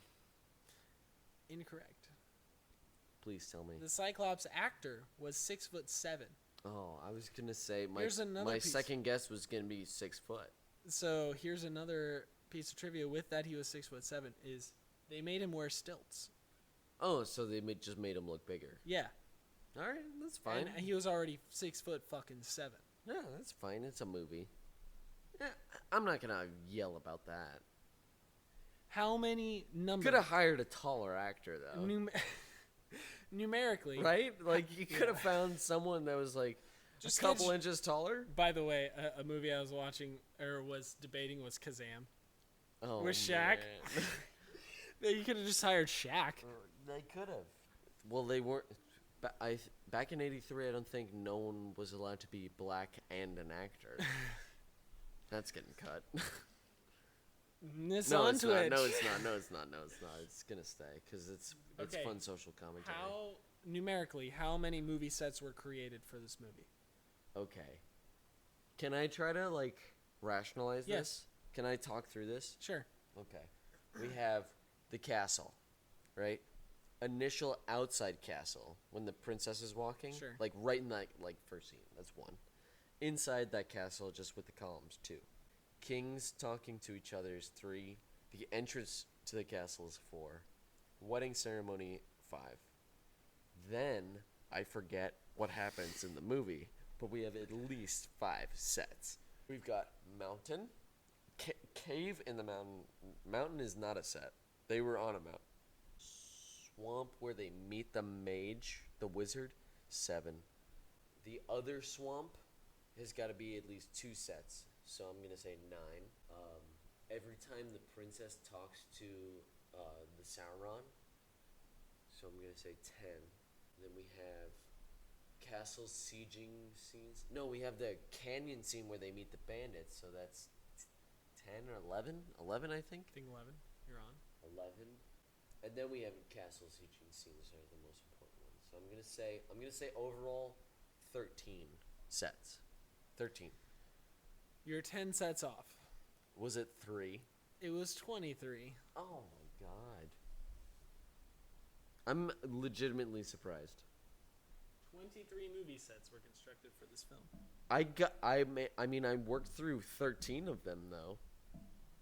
Incorrect. Please tell me. The Cyclops actor was 6'7". Oh, I was going to say Here's another my piece. second guess was going to be 6 foot. So here's another piece of trivia. With that, he was 6'7". Is they made him wear stilts. Oh, so they just made him look bigger. Yeah. All right, that's fine. And he was already 6'7". Yeah, that's fine. It's a movie. Yeah, I'm not gonna yell about that. How many numbers? Could have hired a taller actor though. Numerically, Right? Like you could have found someone that was like Just a couple catch- inches taller. By the way, a movie I was watching or was debating was Kazam. Oh, With Shaq? man. You could have just hired Shaq. They could have. Well, they weren't. Back in '83, I don't think no one was allowed to be black and an actor. That's getting cut. It's No, on it's to not. it. No, it's not. No, it's not. No, it's not. It's gonna stay because it's Okay. fun social commentary. Numerically, how many movie sets were created for this movie? Okay. Can I try to like rationalize Yes. this? Can I talk through this? Sure. Okay. We have the castle, right? Initial outside castle when the princess is walking. Sure. Like right in that like first scene. That's one. Inside that castle, just with the columns, 2. Kings talking to each other is 3. The entrance to the castle is 4. Wedding ceremony 5. Then I forget what happens in the movie, but we have at least 5 sets. We've got mountain, cave in the mountain. Mountain is not a set. They were on a mountain. Swamp where they meet the mage, the wizard, 7. The other swamp has got to be at least 2 sets, so I'm gonna say 9. Every time the princess talks to the Sauron, so I'm gonna say 10. Then we have castle sieging scenes. No, we have the canyon scene where they meet the bandits, so that's 10 or 11. 11, I think. I think 11. You're on. 11. And then we have castle sieging scenes are the most important ones. So I'm gonna say overall 13 sets. 13. You're 10 sets off. Was it 3? It was 23. Oh my god. I'm legitimately surprised. 23 movie sets were constructed for this film. I worked through 13 of them though.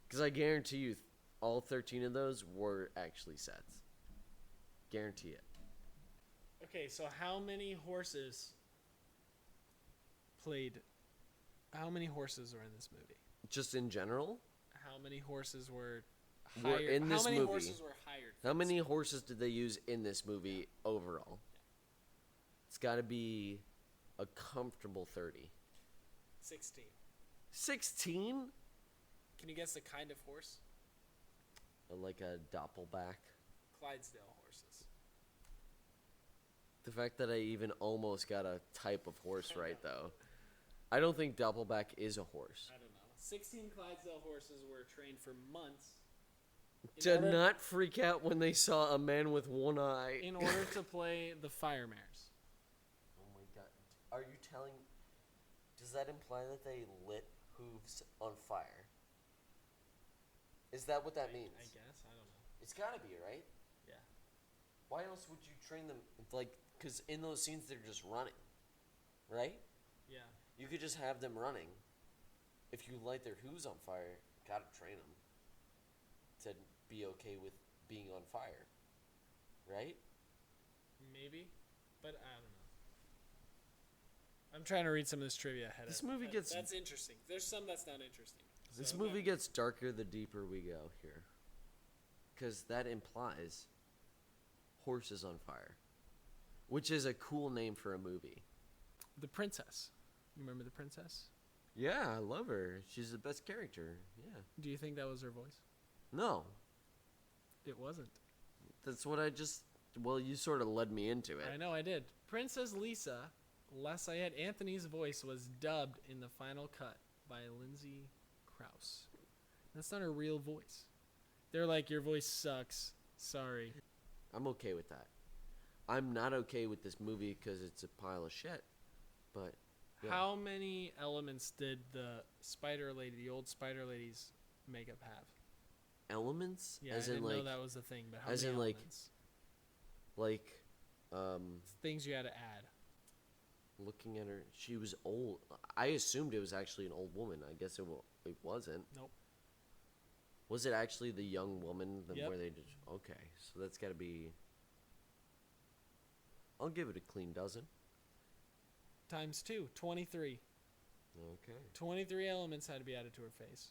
Cuz I guarantee you all 13 of those were actually sets. Guarantee it. Okay, so how many horses were in this movie? Just in general? How many horses were Were hired? in this how many movie. horses were hired? for How this many film? horses did they use in this movie overall? It's got to be a comfortable 30. 16. 16? Can you guess the kind of horse? Like a doppelback. Clydesdale horses. The fact that I even almost got a type of horse I right, know. though. I don't think doppelback is a horse. I don't know. 16 Clydesdale horses were trained for months Did not freak out when they saw a man with one eye. in order to play the fire mares. Oh my god. Are you telling... Does that imply that they lit hooves on fire? Is that what that means? I guess. I don't know. It's gotta be, right? Yeah. Why else would you train them? Like, because in those scenes they're just running, right? Yeah. You could just have them running. If you light their hooves on fire, gotta train them to be okay with being on fire, right? Maybe. But I don't know. I'm trying to read some of this trivia ahead. This movie gets... That's interesting. There's some that's not interesting. This So, movie gets darker the deeper we go here. Because that implies horses on fire. Which is a cool name for a movie. The princess. You remember the princess? Yeah, I love her. She's the best character. Yeah. Do you think that was her voice? No. It wasn't. That's what I just... Well, you sort of led me into it. I know I did. Princess Lisa, Lysette Anthony's voice was dubbed in the final cut by Lindsay Krause. That's not her real voice. They're like, your voice sucks. Sorry. I'm okay with that. I'm not okay with this movie because it's a pile of shit. But yeah. How many elements did the old Spider Lady's makeup have? Elements? Yeah, as I in didn't like, know that was the thing, but how as many in, like, elements? Things you had to add. looking at her, she was old. I assumed it was actually an old woman. I guess it wasn't. Nope. Was it actually the young woman Yep. where they just... Okay, so that's got to be... I'll give it a clean dozen. Times 2, 23. Okay. 23 elements had to be added to her face.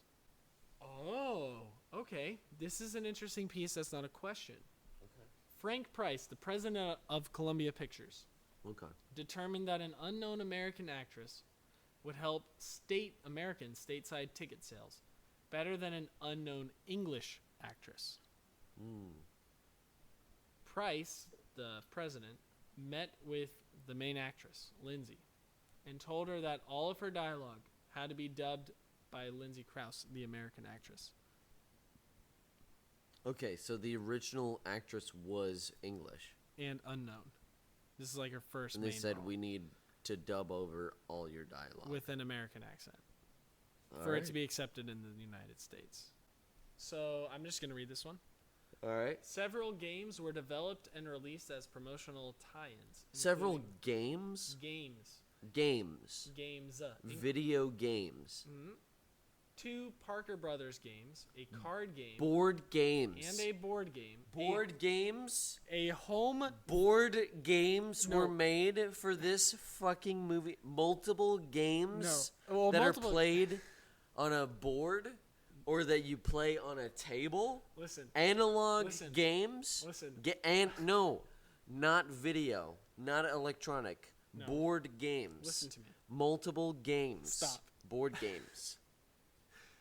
Oh, okay. This is an interesting piece that's not a question. Okay. Frank Price, the president of Columbia Pictures, Okay. determined that an unknown American actress would help stateside ticket sales better than an unknown English actress. Price, the president, met with the main actress, Lindsay, and told her that all of her dialogue had to be dubbed by Lindsay Krause, the American actress. Okay, so the original actress was English. And unknown. This is like her first And they main said role we need to dub over all your dialogue. with an American accent All for it right. to be accepted in the United States. So I'm just going to read this one. All right. Several games were developed and released as promotional tie-ins. Several including games? games. Games. Video games. 2 Parker Brothers games, a card game, Board games. and a board game. Board games? A home. Board games No. were made for this fucking movie. Multiple games No. Well, that multiple- are played on a board or that you play on a table. Listen. Analog Listen. games. Listen. No, not video, not electronic. No. Board games. Listen to me. Multiple games. Stop. Board games.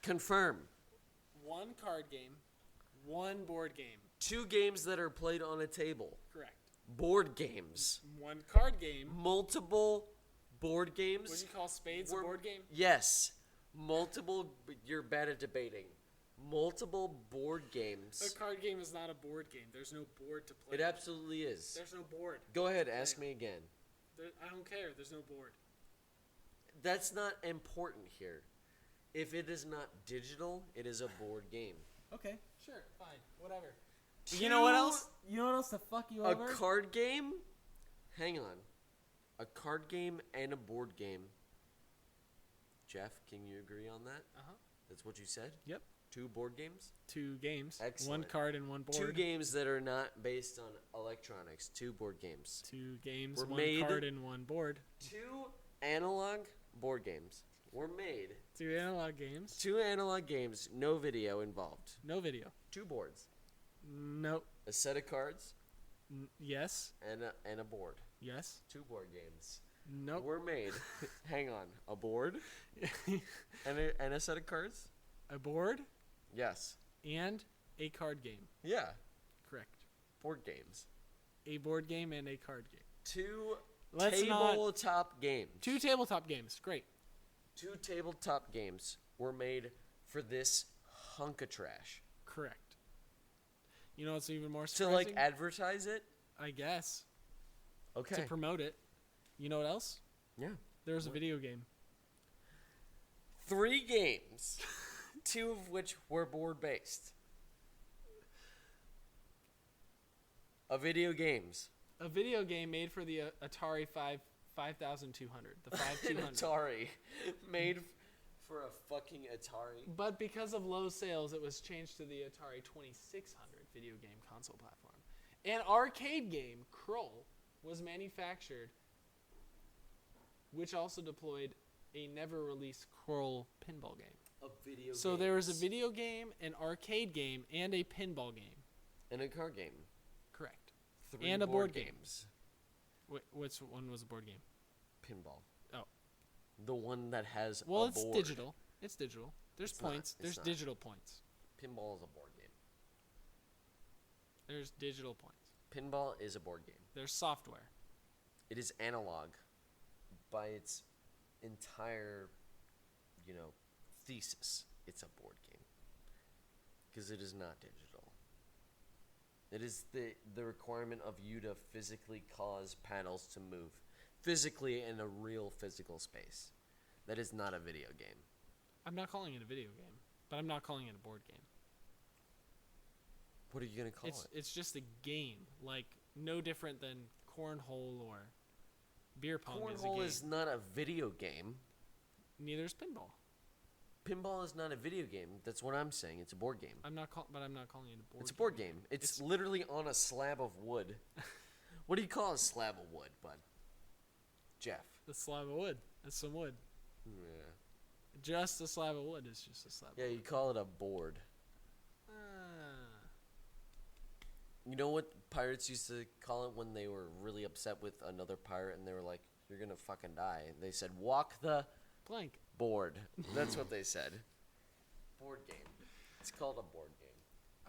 Confirm. 1 card game, 1 board game. 2 games that are played on a table. Correct. Board games. 1 card game. Multiple board games. What do you call spades a We're- board game? Yes. Multiple. You're bad at debating. Multiple board games. A card game is not a board game. There's no board to play. It absolutely is. There's no board. Go ahead, ask me again. I don't care. There's no board. That's not important here. If it is not digital, it is a board game. Okay. Sure. Fine. Whatever. You know what else? You know what else to fuck you A over? card game? Hang on. A card game and a board game. Jeff, can you agree on that? Uh-huh. That's what you said? Yep. 2 board games? 2 games. Excellent. 1 card and 1 board. 2 games that are not based on electronics. 2 board games. 2 games, Were 1 made- card and 1 board. 2 analog board games were made. 2 analog games. 2 analog games, no video involved. No video. 2 boards. Nope. A set of cards Yes. and a board. Yes. 2 board games Nope. were made. Hang on. A board and a set of cards? A board Yes. and a card game. Yeah. Correct. Board games. A board game and a card game. 2 Let's not- tabletop games. 2 tabletop games. Great. 2 tabletop games were made for this hunk of trash. Correct. You know what's even more To surprising? advertise it? I guess. Okay. To promote it. You know what else? Yeah. There was a video game. 3 games, 2 of which were board based. A video games. A video game made for the Atari 5200. The An 5200. Atari. Made for a fucking Atari. But because of low sales, it was changed to the Atari 2600 video game console platform. An arcade game, Krull, was manufactured, which also deployed a never-released Krull pinball game. A video So there was a video game, an arcade game, and a pinball game. And a card game. Correct. 3 And a board game. games. Which one was a board game? Pinball. Oh. The one that has Well, a it's board. digital. It's digital. There's It's not. points. It's There's not. digital points. Pinball is a board game. There's digital points. Pinball is a board game. There's software. It is analog by its entire, thesis. It's a board game. Because it is not digital. It is the requirement of you to physically cause panels to move. Physically in a real physical space. That is not a video game. I'm not calling it a video game, but I'm not calling it a board game. What are you going to call it? It's just a game, like no different than cornhole or beer pong is a Cornhole game. is not a video game. Neither is pinball. Pinball is not a video game. That's what I'm saying. It's a board game. But I'm not calling it a board. It's a board game. It's literally on a slab of wood What do you call a slab of wood, bud? Jeff. The slab of wood. That's some wood. Yeah. Just a slab of wood is just a slab. Yeah, you call it a board. Ah. You know what pirates used to call it when they were really upset with another pirate and they were like, "You're gonna fucking die." They said, "Walk the Plank. board." That's what they said. Board game. It's called a board game.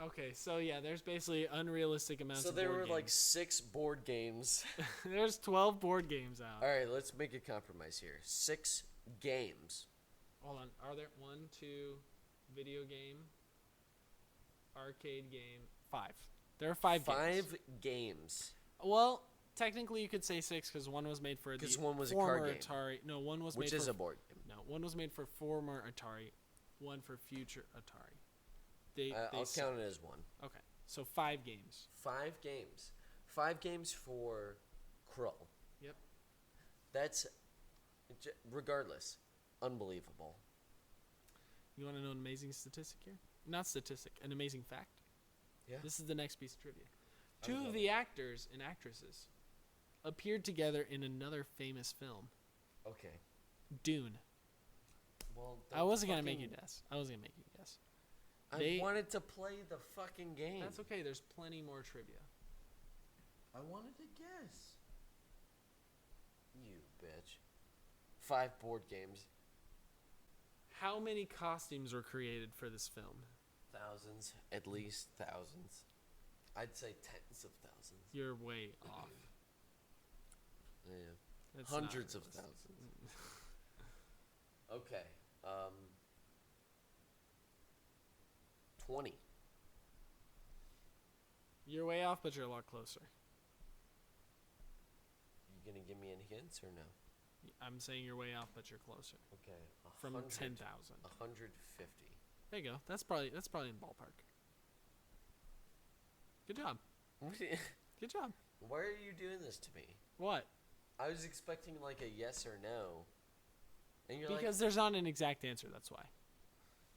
Okay, so yeah, there's basically unrealistic amounts So of there board were games. like 6 board games. There's 12 board games out. All right, let's make a compromise here. 6 games. Hold on. Are there 1, 2, video game, arcade game, 5? There are 5 games. 5 games. Well, technically you could say 6 because one was made for the 'Cause one was a former card game. Atari. No, one was Which made is for a board game. No, one was made for former Atari, one for future Atari. I'll count it as 1. Okay, so 5 games. 5 games. 5 games for Krull. Yep. That's, regardless, unbelievable. You want to know an amazing statistic here? Not statistic, an amazing fact. Yeah. This is the next piece of trivia. I 2 love of the actors and actresses appeared together in another famous film, Okay. Dune. Well, I wasn't gonna make you guess. I They- wanted to play the fucking game. That's okay. There's plenty more trivia. I wanted to guess. You bitch. 5 board games. How many costumes were created for this film? Thousands. At least thousands. I'd say tens of thousands. You're way off. Yeah. That's not Hundreds of realistic. thousands. Okay. 20. You're way off, but you're a lot closer. You gonna give me any hints or no? I'm saying you're way off, but you're closer. Okay. From 100 10,000. 150. There you go. That's probably in the ballpark. Good job. Good job. Why are you doing this to me? What? I was expecting like a yes or no. And you're Because there's not an exact answer. That's why.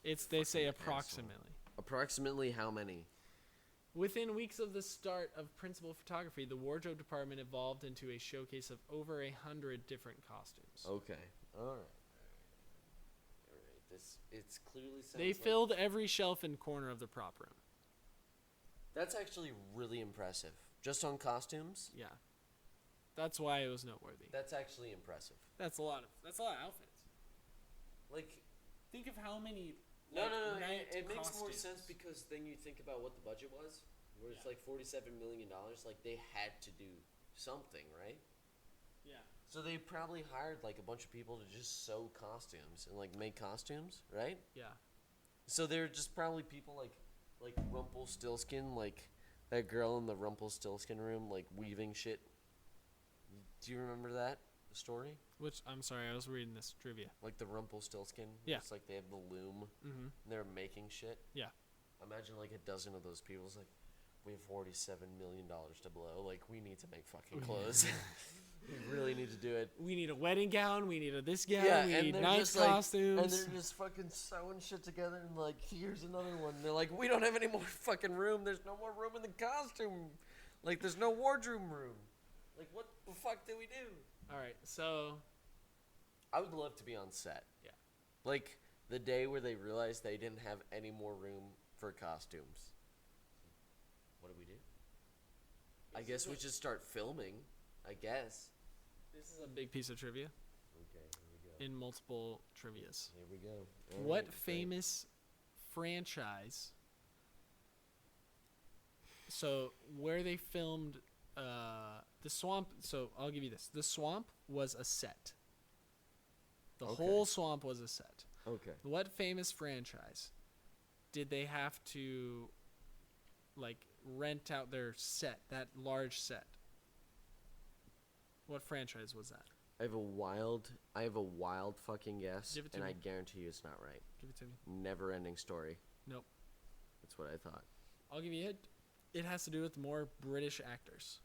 They say Fucking approximately. like, approximately how many? Within weeks of the start of principal photography, the wardrobe department evolved into a showcase of over 100 different costumes. Okay. All right. It's clearly sounds They like- filled every shelf and corner of the prop room. That's actually really impressive. Just on costumes? Yeah. That's why it was noteworthy. That's actually impressive. That's a lot of outfits. Like, Think of how many no. night It makes more costumes. sense because then you think about what the budget was, where it's like $47 million. Like, they had to do something, right? Yeah. So they probably hired like a bunch of people to just sew costumes and like make costumes, right? Yeah. So they're just probably people like Rumpelstiltskin, like that girl in the Rumpelstiltskin room, like weaving shit. Do you remember that story? Which, I'm sorry, I was reading this trivia. Like the Rumpelstiltskin? Yeah. It's like they have the loom Mm-hmm. and they're making shit. Yeah. Imagine like a dozen of those people. It's like, we have $47 million to blow. Like, we need to make fucking clothes. We really need to do it. We need a wedding gown. We need a this gown. Yeah, we and need they're night just like, costumes. and they're just fucking sewing shit together and like, here's another one. And they're like, we don't have any more fucking room. There's no more room in the costume. Like, there's no wardrobe room. Like, what the fuck do we do? All right, so I would love to be on set. Yeah. Like, the day where they realized they didn't have any more room for costumes. What do we do? I guess we should start filming. I guess. this is a big piece of trivia Okay, here we go. in multiple trivias. Here we go. All What right, great. famous franchise? So where they filmed the swamp? So I'll give you this: the swamp was a set. The Okay. whole swamp was a set. Okay. What famous franchise did they have to like rent out their set, that large set? What franchise was that? I have a wild fucking guess, Give it to and me. I guarantee you it's not right. Give it to me. Never ending story. Nope. That's what I thought. I'll give you a hint. It has to do with more British actors.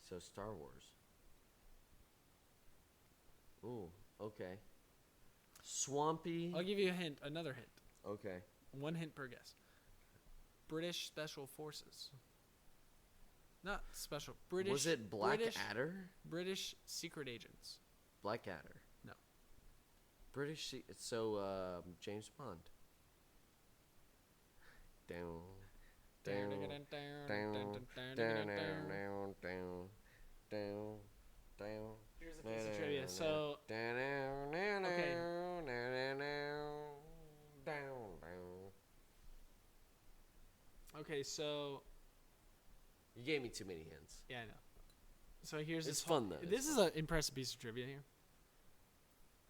So Star Wars. Ooh, okay. Swampy. I'll give you a hint. Another hint. Okay. One hint per guess. British Special Forces. Not special. British. Was it Blackadder? British secret agents. Blackadder. No. James Bond. Down. Down. Down. Down. Down. Down. Down. Here's a piece of trivia. So, okay. Okay, so You gave me too many hints. yeah, I know. So here's It's this fun, though. This is an impressive piece of trivia here.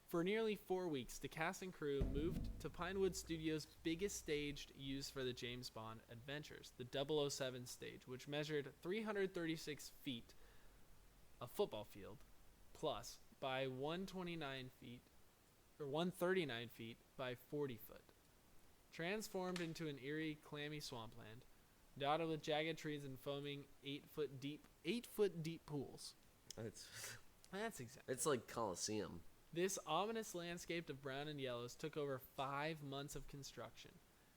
For nearly 4 weeks, the cast and crew moved to Pinewood Studios' biggest stage used for the James Bond adventures, the 007 stage, which measured 336 feet, a football field, plus by 139 feet by 40 foot. Transformed into an eerie, clammy swampland, dotted with jagged trees and foaming 8-foot deep pools. That's exactly. It's like Coliseum. This ominous landscape of brown and yellows took over 5 months of construction.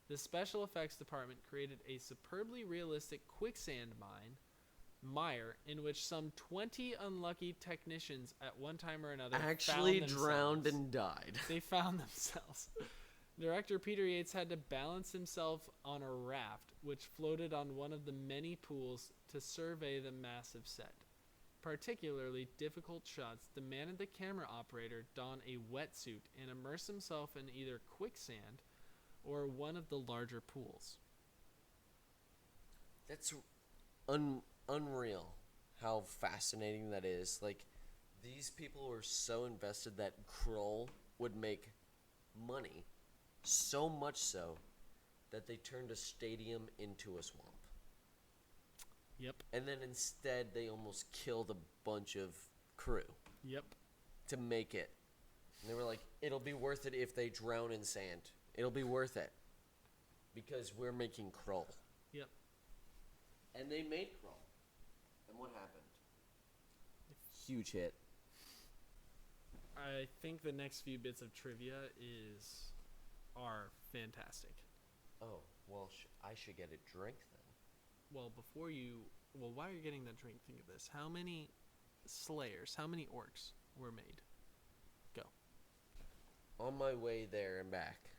The special effects department created a superbly realistic quicksand mire in which some 20 unlucky technicians at one time or another Actually found drowned themselves. and died. They found themselves. Director Peter Yates had to balance himself on a raft which floated on one of the many pools to survey the massive set. Particularly difficult shots demanded the camera operator don a wetsuit and immerse himself in either quicksand or one of the larger pools. That's unreal how fascinating that is. Like, these people were so invested that Krull would make money. So much so that they turned a stadium into a swamp. Yep. And then instead they almost killed a bunch of crew Yep. to make it. And they were like, it'll be worth it if they drown in sand. It'll be worth it. Because we're making Krull. Yep. And they made Krull. And what happened? Huge hit. I think the next few bits of trivia are fantastic. Oh, well, I should get a drink then. Well, while you're getting that drink, think of this. How many orcs were made? Go. On my way there and back.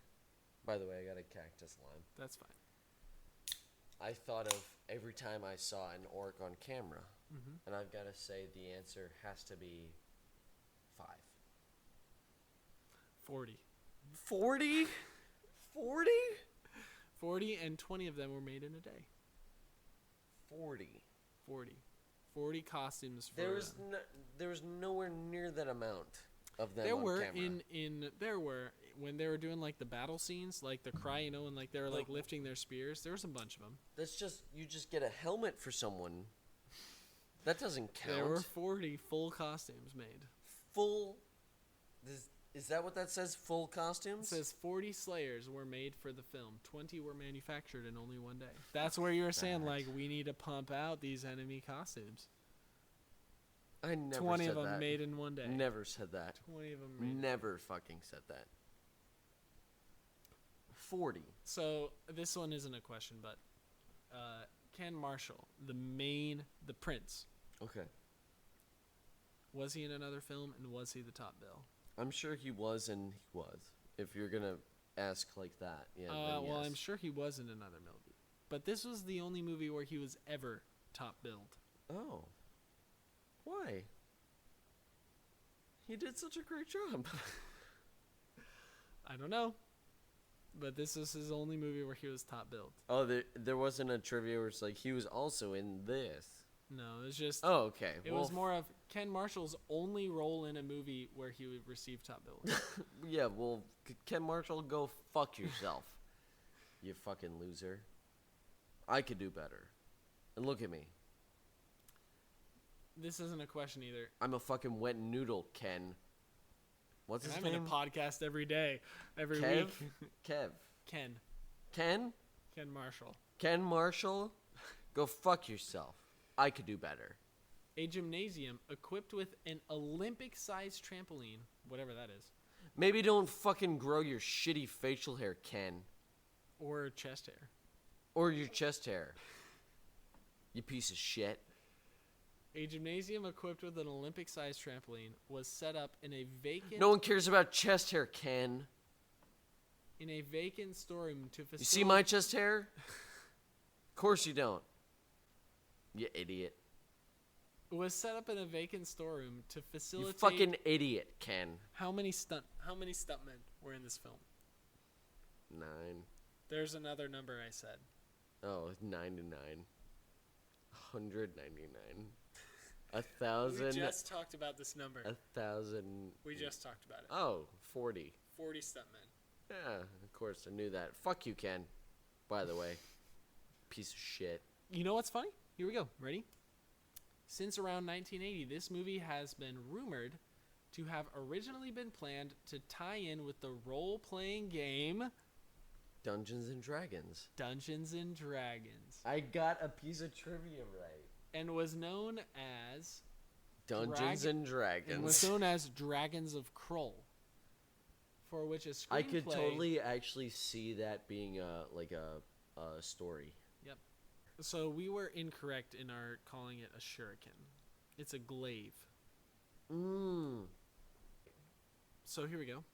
By the way, I got a cactus lime. That's fine. I thought of every time I saw an orc on camera. Mm-hmm. And I've got to say the answer has to be 5. 40. 40? 40? 40, and 20 of them were made in a day. 40. 40 costumes for There was nowhere near that amount of them there on were camera. when they were doing like the battle scenes, like the cry, and like they were like lifting their spears. There was a bunch of them. That's just, you just get a helmet for someone. That doesn't count. There were 40 full costumes made. Full. Is that what that says? Full costumes? It says 40 Slayers were made for the film. 20 were manufactured in only one day. That's where you were saying, like, we need to pump out these enemy costumes. I never 20 said of them that. made in one day. Never said that. 20 of them made. Never fucking said that. 40. So this one isn't a question, but Ken Marshall, the prince, Okay. was he in another film, and was he the top bill? I'm sure he was, and he was. If you're going to ask like that, yeah. Then Well, yes. I'm sure he was in another movie. But this was the only movie where he was ever top billed. Oh. Why? He did such a great job. I don't know. But this was his only movie where he was top billed. Oh, there wasn't a trivia where it's like, he was also in this. No, it was just... Oh, okay. It was more of Ken Marshall's only role in a movie where he would receive top billing. Yeah, well, Ken Marshall, go fuck yourself. You fucking loser. I could do better. And look at me. This isn't a question either. I'm a fucking wet noodle, Ken. What's And his I'm name? in a podcast every day, every Kev? week. Kev. Ken. Ken? Ken Marshall. Ken Marshall? Go fuck yourself. I could do better. A gymnasium equipped with an Olympic-sized trampoline, whatever that is, Maybe don't fucking grow your shitty facial hair, Ken. or chest hair. Or your chest hair. You piece of shit. A gymnasium equipped with an Olympic-sized trampoline was set up in a vacant No one cares about chest hair, Ken. storeroom to facilitate. You see my chest hair? Of course you don't. You idiot. Was set up in a vacant storeroom to You facilitate. fucking idiot, Ken. How many stuntmen were in this film? 9. There's another number I said. Oh, 99. 199. 1,000. We just talked about this number. 1,000. We just talked about it. Oh, 40. 40 stuntmen. Yeah, of course, I knew that. Fuck you, Ken. By the way. Piece of shit. You know what's funny? Here we go. Ready? Since around 1980, this movie has been rumored to have originally been planned to tie in with the role-playing game Dungeons and Dragons. Dungeons and Dragons, I got a piece of trivia right. and was known as Dungeons and Dragons. Dragons of Krull, for which a screenplay. I could totally actually see that being a story. Yep. So we were incorrect in our calling it a shuriken. It's a glaive. So here we go.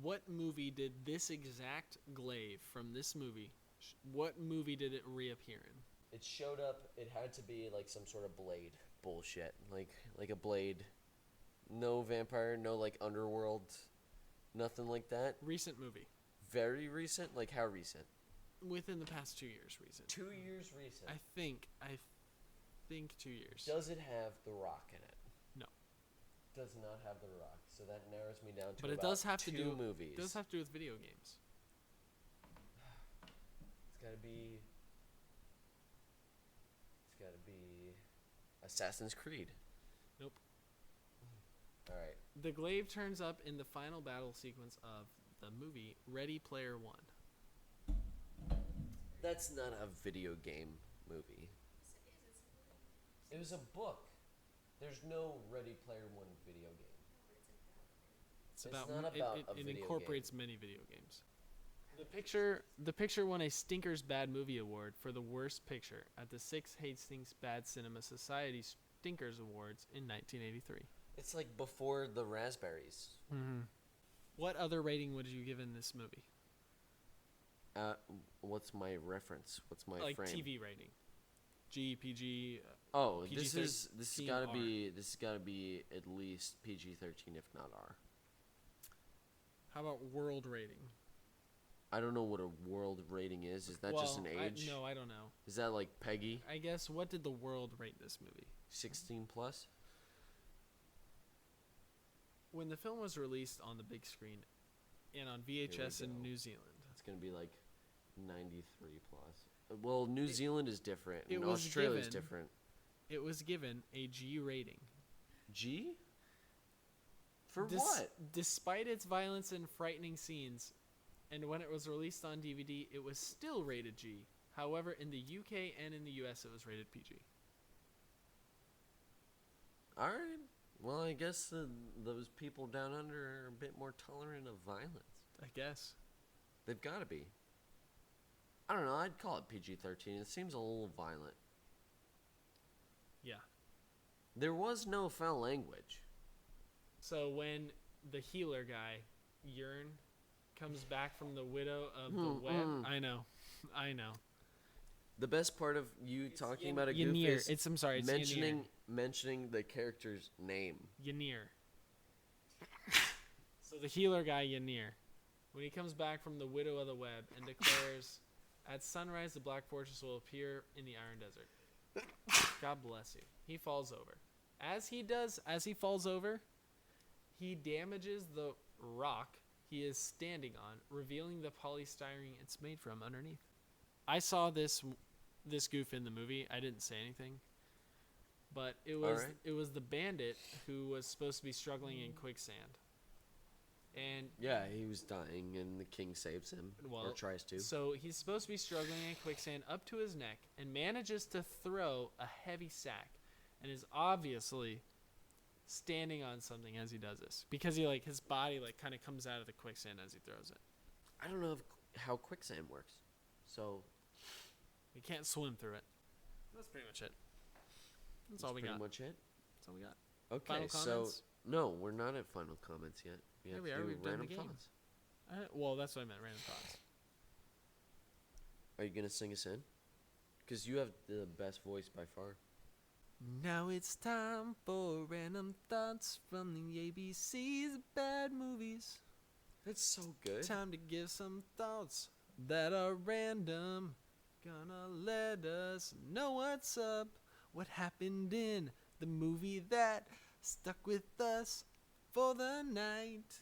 What movie did this exact glaive from this movie? What movie did it reappear in? It showed up. It had to be like some sort of blade bullshit, like a blade. No vampire, no like underworld, nothing like that. Recent movie. Very recent. Like how recent? Within the past 2 years, recent. 2 years recent. I think 2 years. Does it have The Rock in it? No. Does not have The Rock. So that narrows me down to But it about does have to two do. movies. It does have to do with video games. It's gotta be. Assassin's Creed. Nope. All right. The glaive turns up in the final battle sequence of the movie Ready Player One. That's not a video game movie. It was a book. There's no Ready Player One video game. It's It's about, not about a it video incorporates many video games. The picture won a Stinker's Bad Movie Award for the worst picture at the 6th Hastings Bad Cinema Society Stinkers Awards in 1983. It's like before the Raspberries. Mm-hmm. What other rating would you give in this movie? What's my reference? What's my Like frame? TV rating, G, PG. Oh, PG-13 this has got to R. be at least PG-13 if not R. How about world rating? I don't know what a world rating is. Is that just an age? No, I don't know. Is that like Peggy? I guess, what did the world rate this movie? 16 plus? When the film was released on the big screen and on VHS in go. New Zealand, It's going to be like 93 plus. Well, New Zealand is different it and was Australia is given- different. it was given a G rating. G? For what? Despite its violence and frightening scenes, and when it was released on DVD, it was still rated G. However, in the UK and in the US, it was rated PG. All right. Well, I guess those people down under are a bit more tolerant of violence. I guess. They've got to be. I don't know. I'd call it PG-13. It seems a little violent. Yeah. There was no foul language. So when the healer guy, Yearn, comes back from the widow of the web, I know. The best part of you talking about a goof Ynir. is It's mentioning the character's name. Ynir. So the healer guy, Ynir, when he comes back from the widow of the web and declares, "At sunrise, the Black Fortress will appear in the Iron Desert." God bless you. He falls over. As he falls over, he damages the rock he is standing on, revealing the polystyrene it's made from underneath. I saw this goof in the movie. I didn't say anything, but it was the bandit who was supposed to be struggling in quicksand. And Yeah, he was dying, and the king saves him, or tries to. So he's supposed to be struggling in quicksand up to his neck, and manages to throw a heavy sack, and is obviously standing on something as he does this, because his body kind of comes out of the quicksand as he throws it. I don't know how quicksand works, so He can't swim through it. That's pretty much it. That's all we pretty got. much it. That's all we got. Okay, Final so comments? no, we're not at final comments yet. We Yeah, have we to are. do We've done the random game. thoughts. Well, that's what I meant. Random thoughts. Are you gonna sing us in? Because you have the best voice by far. Now it's time for random thoughts from the ABC's of bad movies. That's so good. Time to give some thoughts that are random. Gonna let us know what's up. What happened in the movie that stuck with us for the night.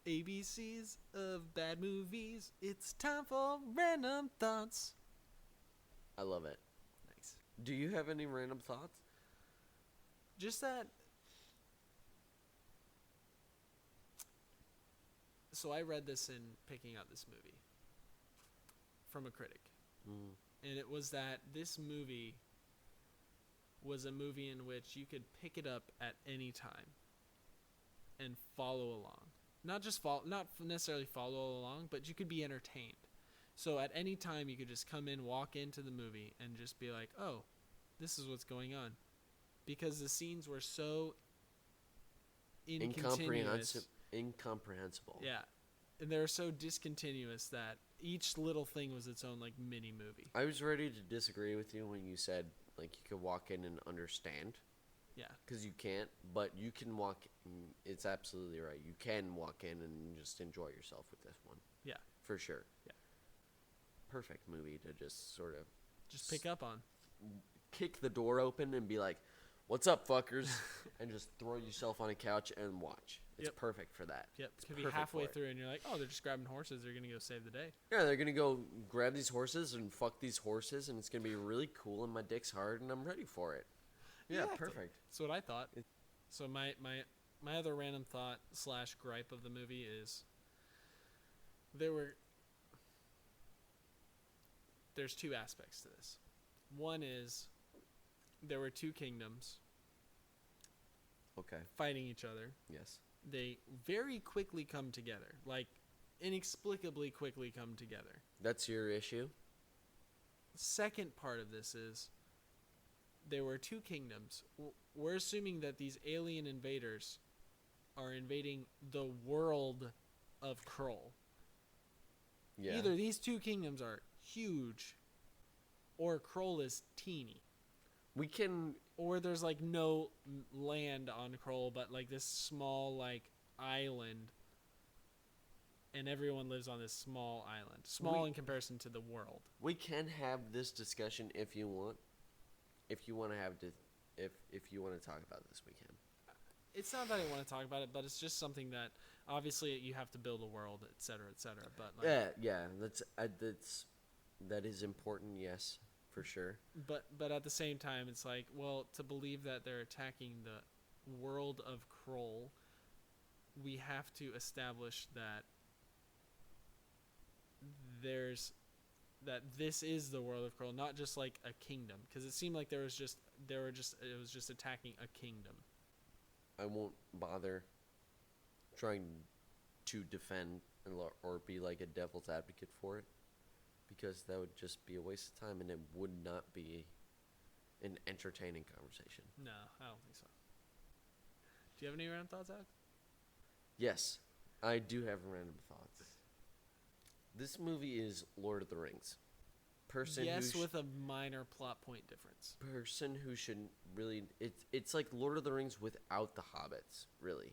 ABC's of bad movies. It's time for random thoughts. I love it. Nice. Do you have any random thoughts? Just that. So I read this in picking out this movie from a critic. Mm. And it was that this movie was a movie in which you could pick it up at any time and follow along. Not necessarily follow along, but you could be entertained. So at any time you could just come in, walk into the movie, and just be like, oh, this is what's going on. Because the scenes were so Incomprehensible. Yeah. And they were so discontinuous that each little thing was its own, like, mini movie. I was ready to disagree with you when you said, like, you could walk in and understand. Yeah. Because you can't, but you can walk. It's absolutely right. You can walk in and just enjoy yourself with this one. Yeah. For sure. Yeah. Perfect movie to just sort of Just pick up on. kick the door open and be like, "What's up, fuckers?" and just throw yourself on a couch and watch. It's Yep. perfect for that. Yep. It's Could be perfect halfway for it. through and you're like, oh, they're just grabbing horses. They're going to go save the day. Yeah, they're gonna go grab these horses and fuck these horses, and it's gonna be really cool. And my dick's hard, and I'm ready for it. Yeah, perfect. That's what I thought. So my other random thought / gripe of the movie is there's two aspects to this. One is there were two kingdoms Okay. fighting each other. Yes. They very quickly come together, like inexplicably quickly come together. That's your issue. Second part of this is there were two kingdoms. We're assuming that these alien invaders are invading the world of Krull. Yeah. Either these two kingdoms are huge or Krull is teeny. We can. Or there's like no land on Krull but like this small like island and everyone lives on this small island. Small in comparison to the world. We can have this discussion if you want. If you want to if you want to talk about this, we can. It's not that I want to talk about it, but it's just something that obviously you have to build a world, et cetera, but like Yeah. That is important. Yes, for sure. But at the same time, it's like, well, to believe that they're attacking the world of Krull, we have to establish that this is the world of Krull, not just like a kingdom, because it seemed like it was just attacking a kingdom. I won't bother trying to defend or be like a devil's advocate for it, because that would just be a waste of time and it would not be an entertaining conversation. No, I don't think so. Do you have any random thoughts, Alex? Yes, I do have random thoughts. This movie is Lord of the Rings. Yes, with a minor plot point difference. Person who should really... It's like Lord of the Rings without the hobbits, really.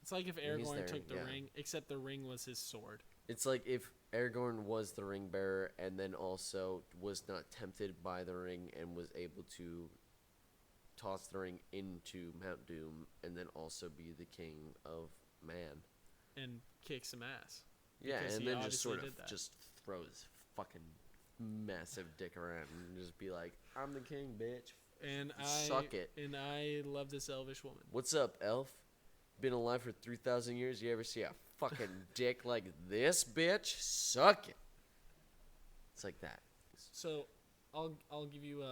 It's like if And he's Aragorn there, took the yeah. ring, except the ring was his sword. It's like if Aragorn was the ring bearer and then also was not tempted by the ring and was able to toss the ring into Mount Doom and then also be the king of man. And kick some ass. Yeah, Because and he then just sort obviously of did that. just throw his fucking massive dick around and just be like, I'm the king, bitch. Suck it. And I love this elvish woman. What's up, elf? Been alive for 3,000 years. You ever see a fucking dick like this, bitch? Suck it. It's like that. So, I'll give you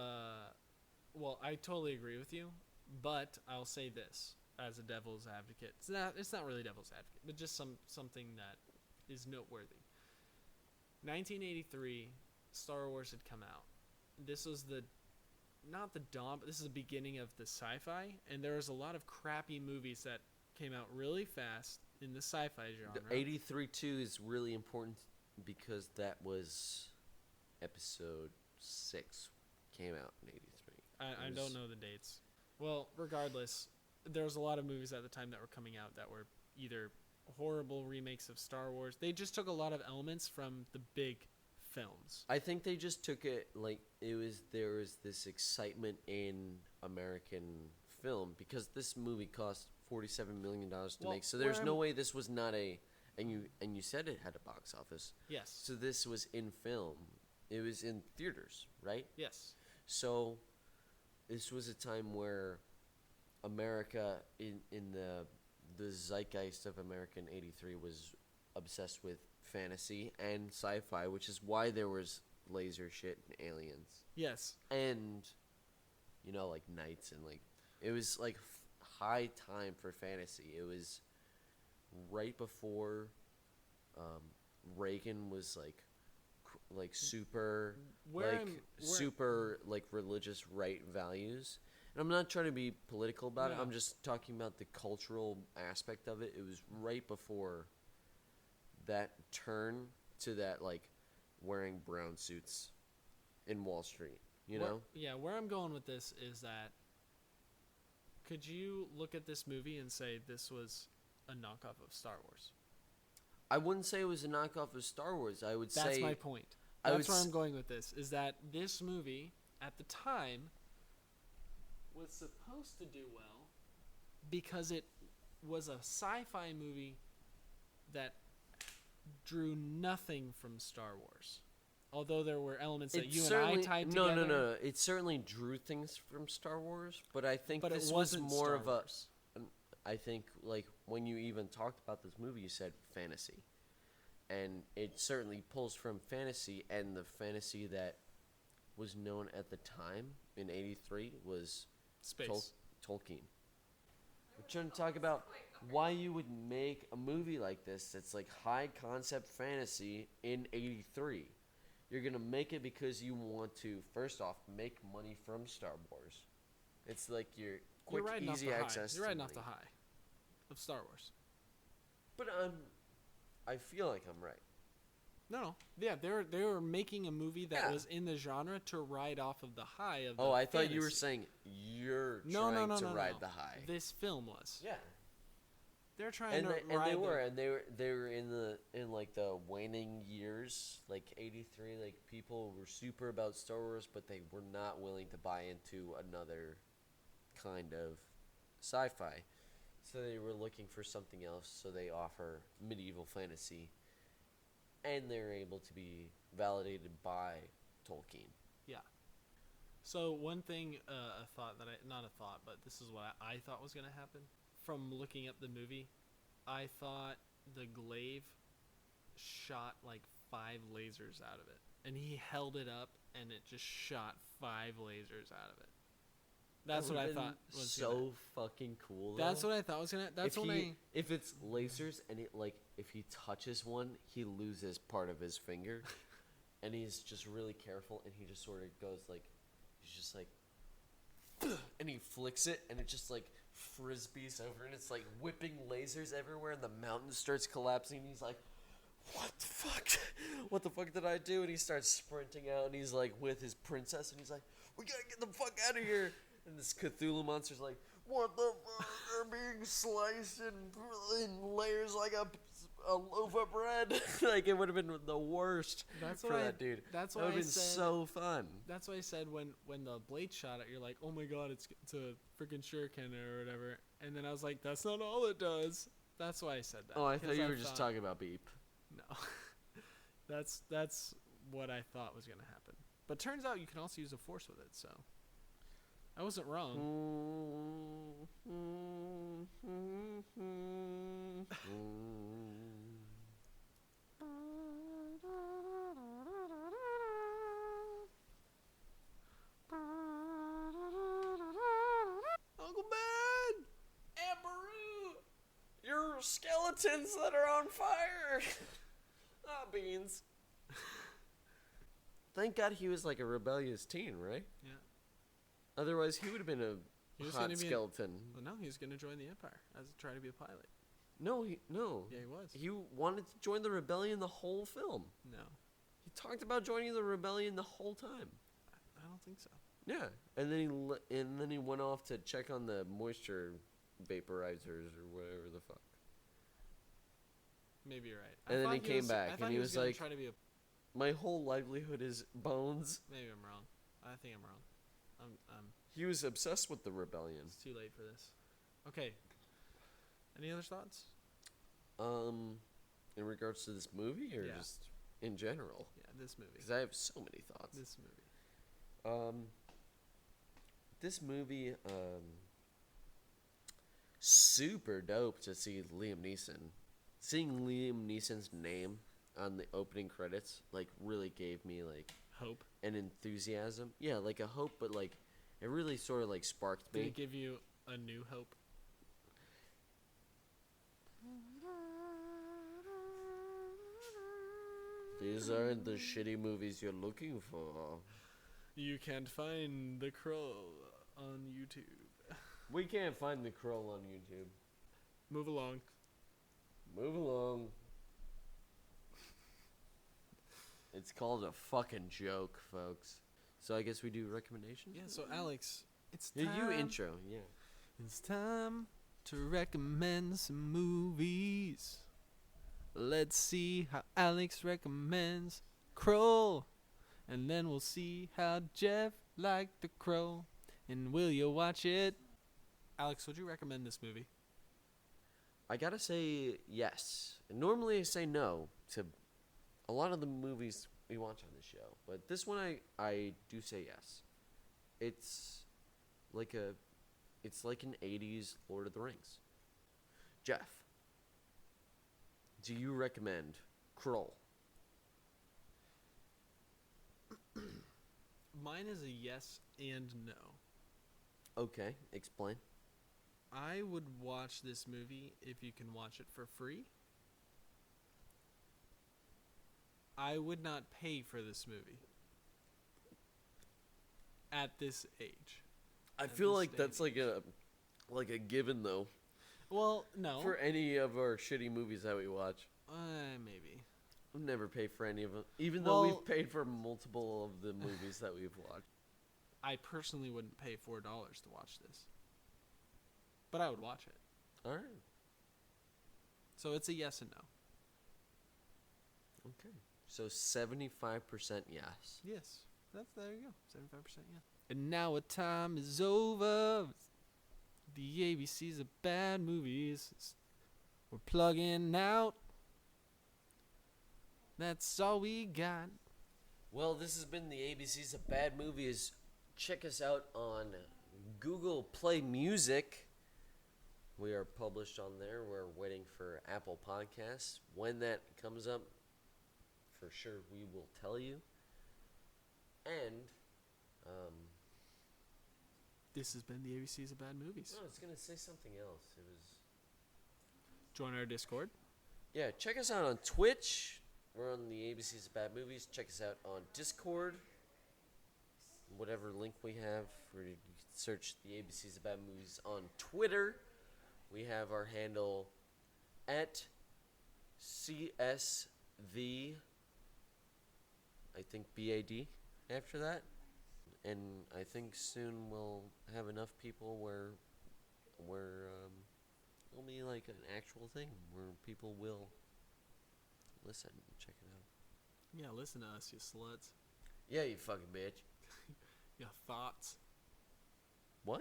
well, I totally agree with you, but I'll say this as a devil's advocate. It's not really devil's advocate, but just something that is noteworthy. 1983, Star Wars had come out. This was the not the dawn, but this is the beginning of the sci-fi, and there was a lot of crappy movies that came out really fast in the sci-fi genre. The 83 too is really important because that was episode 6 came out in 83. I don't know the dates. Well, regardless, there was a lot of movies at the time that were coming out that were either horrible remakes of Star Wars. They just took a lot of elements from the big films. I think they just took it like there was this excitement in American film because this movie cost $47 million to make. So there's no way this was not and you said it had a box office. Yes. So this was in film. It was in theaters, right? Yes. So this was a time where America in the zeitgeist of American 83 was obsessed with fantasy and sci-fi, which is why there was laser shit and aliens. Yes. And like knights and like it was like high time for fantasy. It was right before Reagan was super super religious right values. And I'm not trying to be political about it. I'm just talking about the cultural aspect of it. It was right before that turn to that wearing brown suits in Wall Street, know? Yeah, where I'm going with this is that could you look at this movie and say this was a knockoff of Star Wars? I wouldn't say it was a knockoff of Star Wars. I would say that's my point. That's where I'm going with this, is that this movie at the time was supposed to do well because it was a sci-fi movie that drew nothing from Star Wars. Although there were elements that you and I tied together. No. It certainly drew things from Star Wars, but I think this was more Star of Wars. I think when you even talked about this movie, you said fantasy. And it certainly pulls from fantasy, and the fantasy that was known at the time in 83 was Space. Tolkien. We're trying to talk about why you would make a movie like this that's high concept fantasy in 83. You're going to make it because you want to, first off, make money from Star Wars. It's your quick, easy access. You're riding off the high of Star Wars. But I feel like I'm right. No. Yeah, they were making a movie that was in the genre to ride off of the high of the I thought fantasy. you were saying you're trying to ride the high. This film was. Yeah. They're trying to ride they were in the waning years, 83, people were super about Star Wars, but they were not willing to buy into another kind of sci-fi. So they were looking for something else, so they offer medieval fantasy, and they're able to be validated by Tolkien. Yeah. So one thing, not a thought, but this is what I thought was going to happen. From looking up the movie, I thought the glaive shot 5 lasers out of it. And he held it up, and it just shot 5 lasers out of it. That's what I thought was so fucking cool. Though. That's what I thought was gonna. That's if it's lasers and it if he touches one, he loses part of his finger, and he's just really careful, and he just sort of goes he's just and he flicks it, and it just frisbees over, and it's whipping lasers everywhere, and the mountain starts collapsing. And he's like, "What the fuck? What the fuck did I do?" And he starts sprinting out, and he's with his princess, and he's like, "We gotta get the fuck out of here." And this Cthulhu monster's like, "What the fuck? They're being sliced in layers like a loaf of bread." It would have been the worst for that dude. That's that why would have been so fun. That's why I said when the blade shot it, you're like, "Oh my god, it's a freaking shuriken or whatever." And then I was like, "That's not all it does." That's why I said that. Oh, I thought you were just talking about Beep. No, that's what I thought was gonna happen. But turns out you can also use the Force with it, so. I wasn't wrong. Uncle Ben! Aunt Beru! Your skeletons that are on fire! Ah, beans. Thank God he was a rebellious teen, right? Yeah. Otherwise, he would have been a He was hot gonna be skeleton. Well, no, he was going to join the Empire as try to be a pilot. No. Yeah, he was. He wanted to join the rebellion the whole film. No, He talked about joining the rebellion the whole time. I don't think so. Yeah, and then he went off to check on the moisture vaporizers or whatever the fuck. Maybe you're right. And then thought he came back, I and thought he was gonna like- try to be a. My whole livelihood is bones. Maybe I'm wrong. I think I'm wrong. I'm. He was obsessed with the rebellion. It's too late for this. Okay. Any other thoughts? In regards to this movie or Yeah. just in general? Yeah, this movie. Because I have so many thoughts. This movie. This movie, super dope to see Liam Neeson. Seeing Liam Neeson's name on the opening credits, like, really gave me, like, Hope. an enthusiasm. Yeah, like a hope, but, like, it really sort of, like, sparked Did me. it give you a new hope? These aren't the shitty movies you're looking for. You can't find the Krull on YouTube. We can't find the Krull on YouTube. Move along. Move along. It's called a fucking joke, folks. So I guess we do recommendations? Yeah, so Alex, it's Yeah, time. you intro, yeah. It's time to recommend some movies. Let's see how Alex recommends Krull. And then we'll see how Jeff liked the Krull. And will you watch it? Alex, would you recommend this movie? I gotta say yes. Normally I say no to a lot of the movies we watch on the show. But this one I do say yes. It's like an 80s Lord of the Rings. Jeff, do you recommend Krull? Mine is a yes and no. Okay, explain. I would watch this movie if you can watch it for free. I would not pay for this movie at this age. I At feel this like that's stage. like a given though Well, no. for any of our shitty movies that we watch. Maybe. We'll never pay for any of them, even though Well- we've paid for multiple of the movies that we've watched. I personally wouldn't pay $4 to watch this. But I would watch it. All right. So it's a yes and no. Okay. So 75% yes. Yes. There you go. 75% yeah. And now our time is over. The ABCs of bad movies. We're plugging out. That's all we got. Well, this has been the ABCs of Bad Movies. Check us out on Google Play Music. We are published on there. We're waiting for Apple Podcasts. When that comes up, for sure we will tell you. And, This has been the ABCs of bad movies. I was going to say something else. It was... Join our Discord. Yeah, check us out on Twitch. We're on the ABCs of Bad Movies. Check us out on Discord. Whatever link we have, you can search the ABCs of Bad Movies on Twitter. We have our handle at CSV, I think BAD after that. And I think soon we'll have enough people where it'll be like an actual thing where people will listen and check it out. Yeah, listen to us, you sluts. Yeah, you fucking bitch. Your thoughts. What?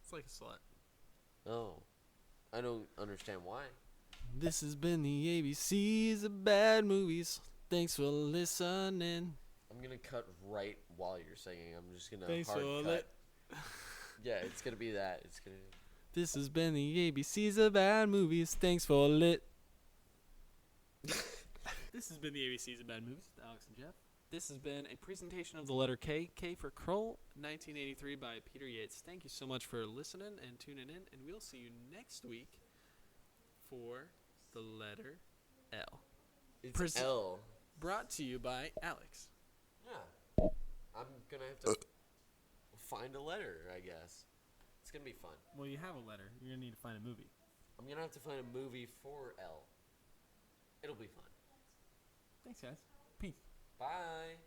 It's like a slut. Oh, I don't understand why. This has been the ABCs of bad movies. Thanks for listening. I'm gonna cut right while you're singing. I'm just gonna Thanks hard for cut. Yeah, it's gonna be that. It's gonna. This has been the ABCs of bad movies. Thanks for lit. This has been the ABCs of bad movies with Alex and Jeff. This has been a presentation of the letter K, K for Krull, 1983 by Peter Yates. Thank you so much for listening and tuning in, and we'll see you next week for the letter L. It's Pres- find a letter, I guess. It's going to be fun. Well, you have a letter. You're gonna need to find a movie. I'm going to have to find a movie for L. It'll be fun. Thanks, guys. Peace. Bye.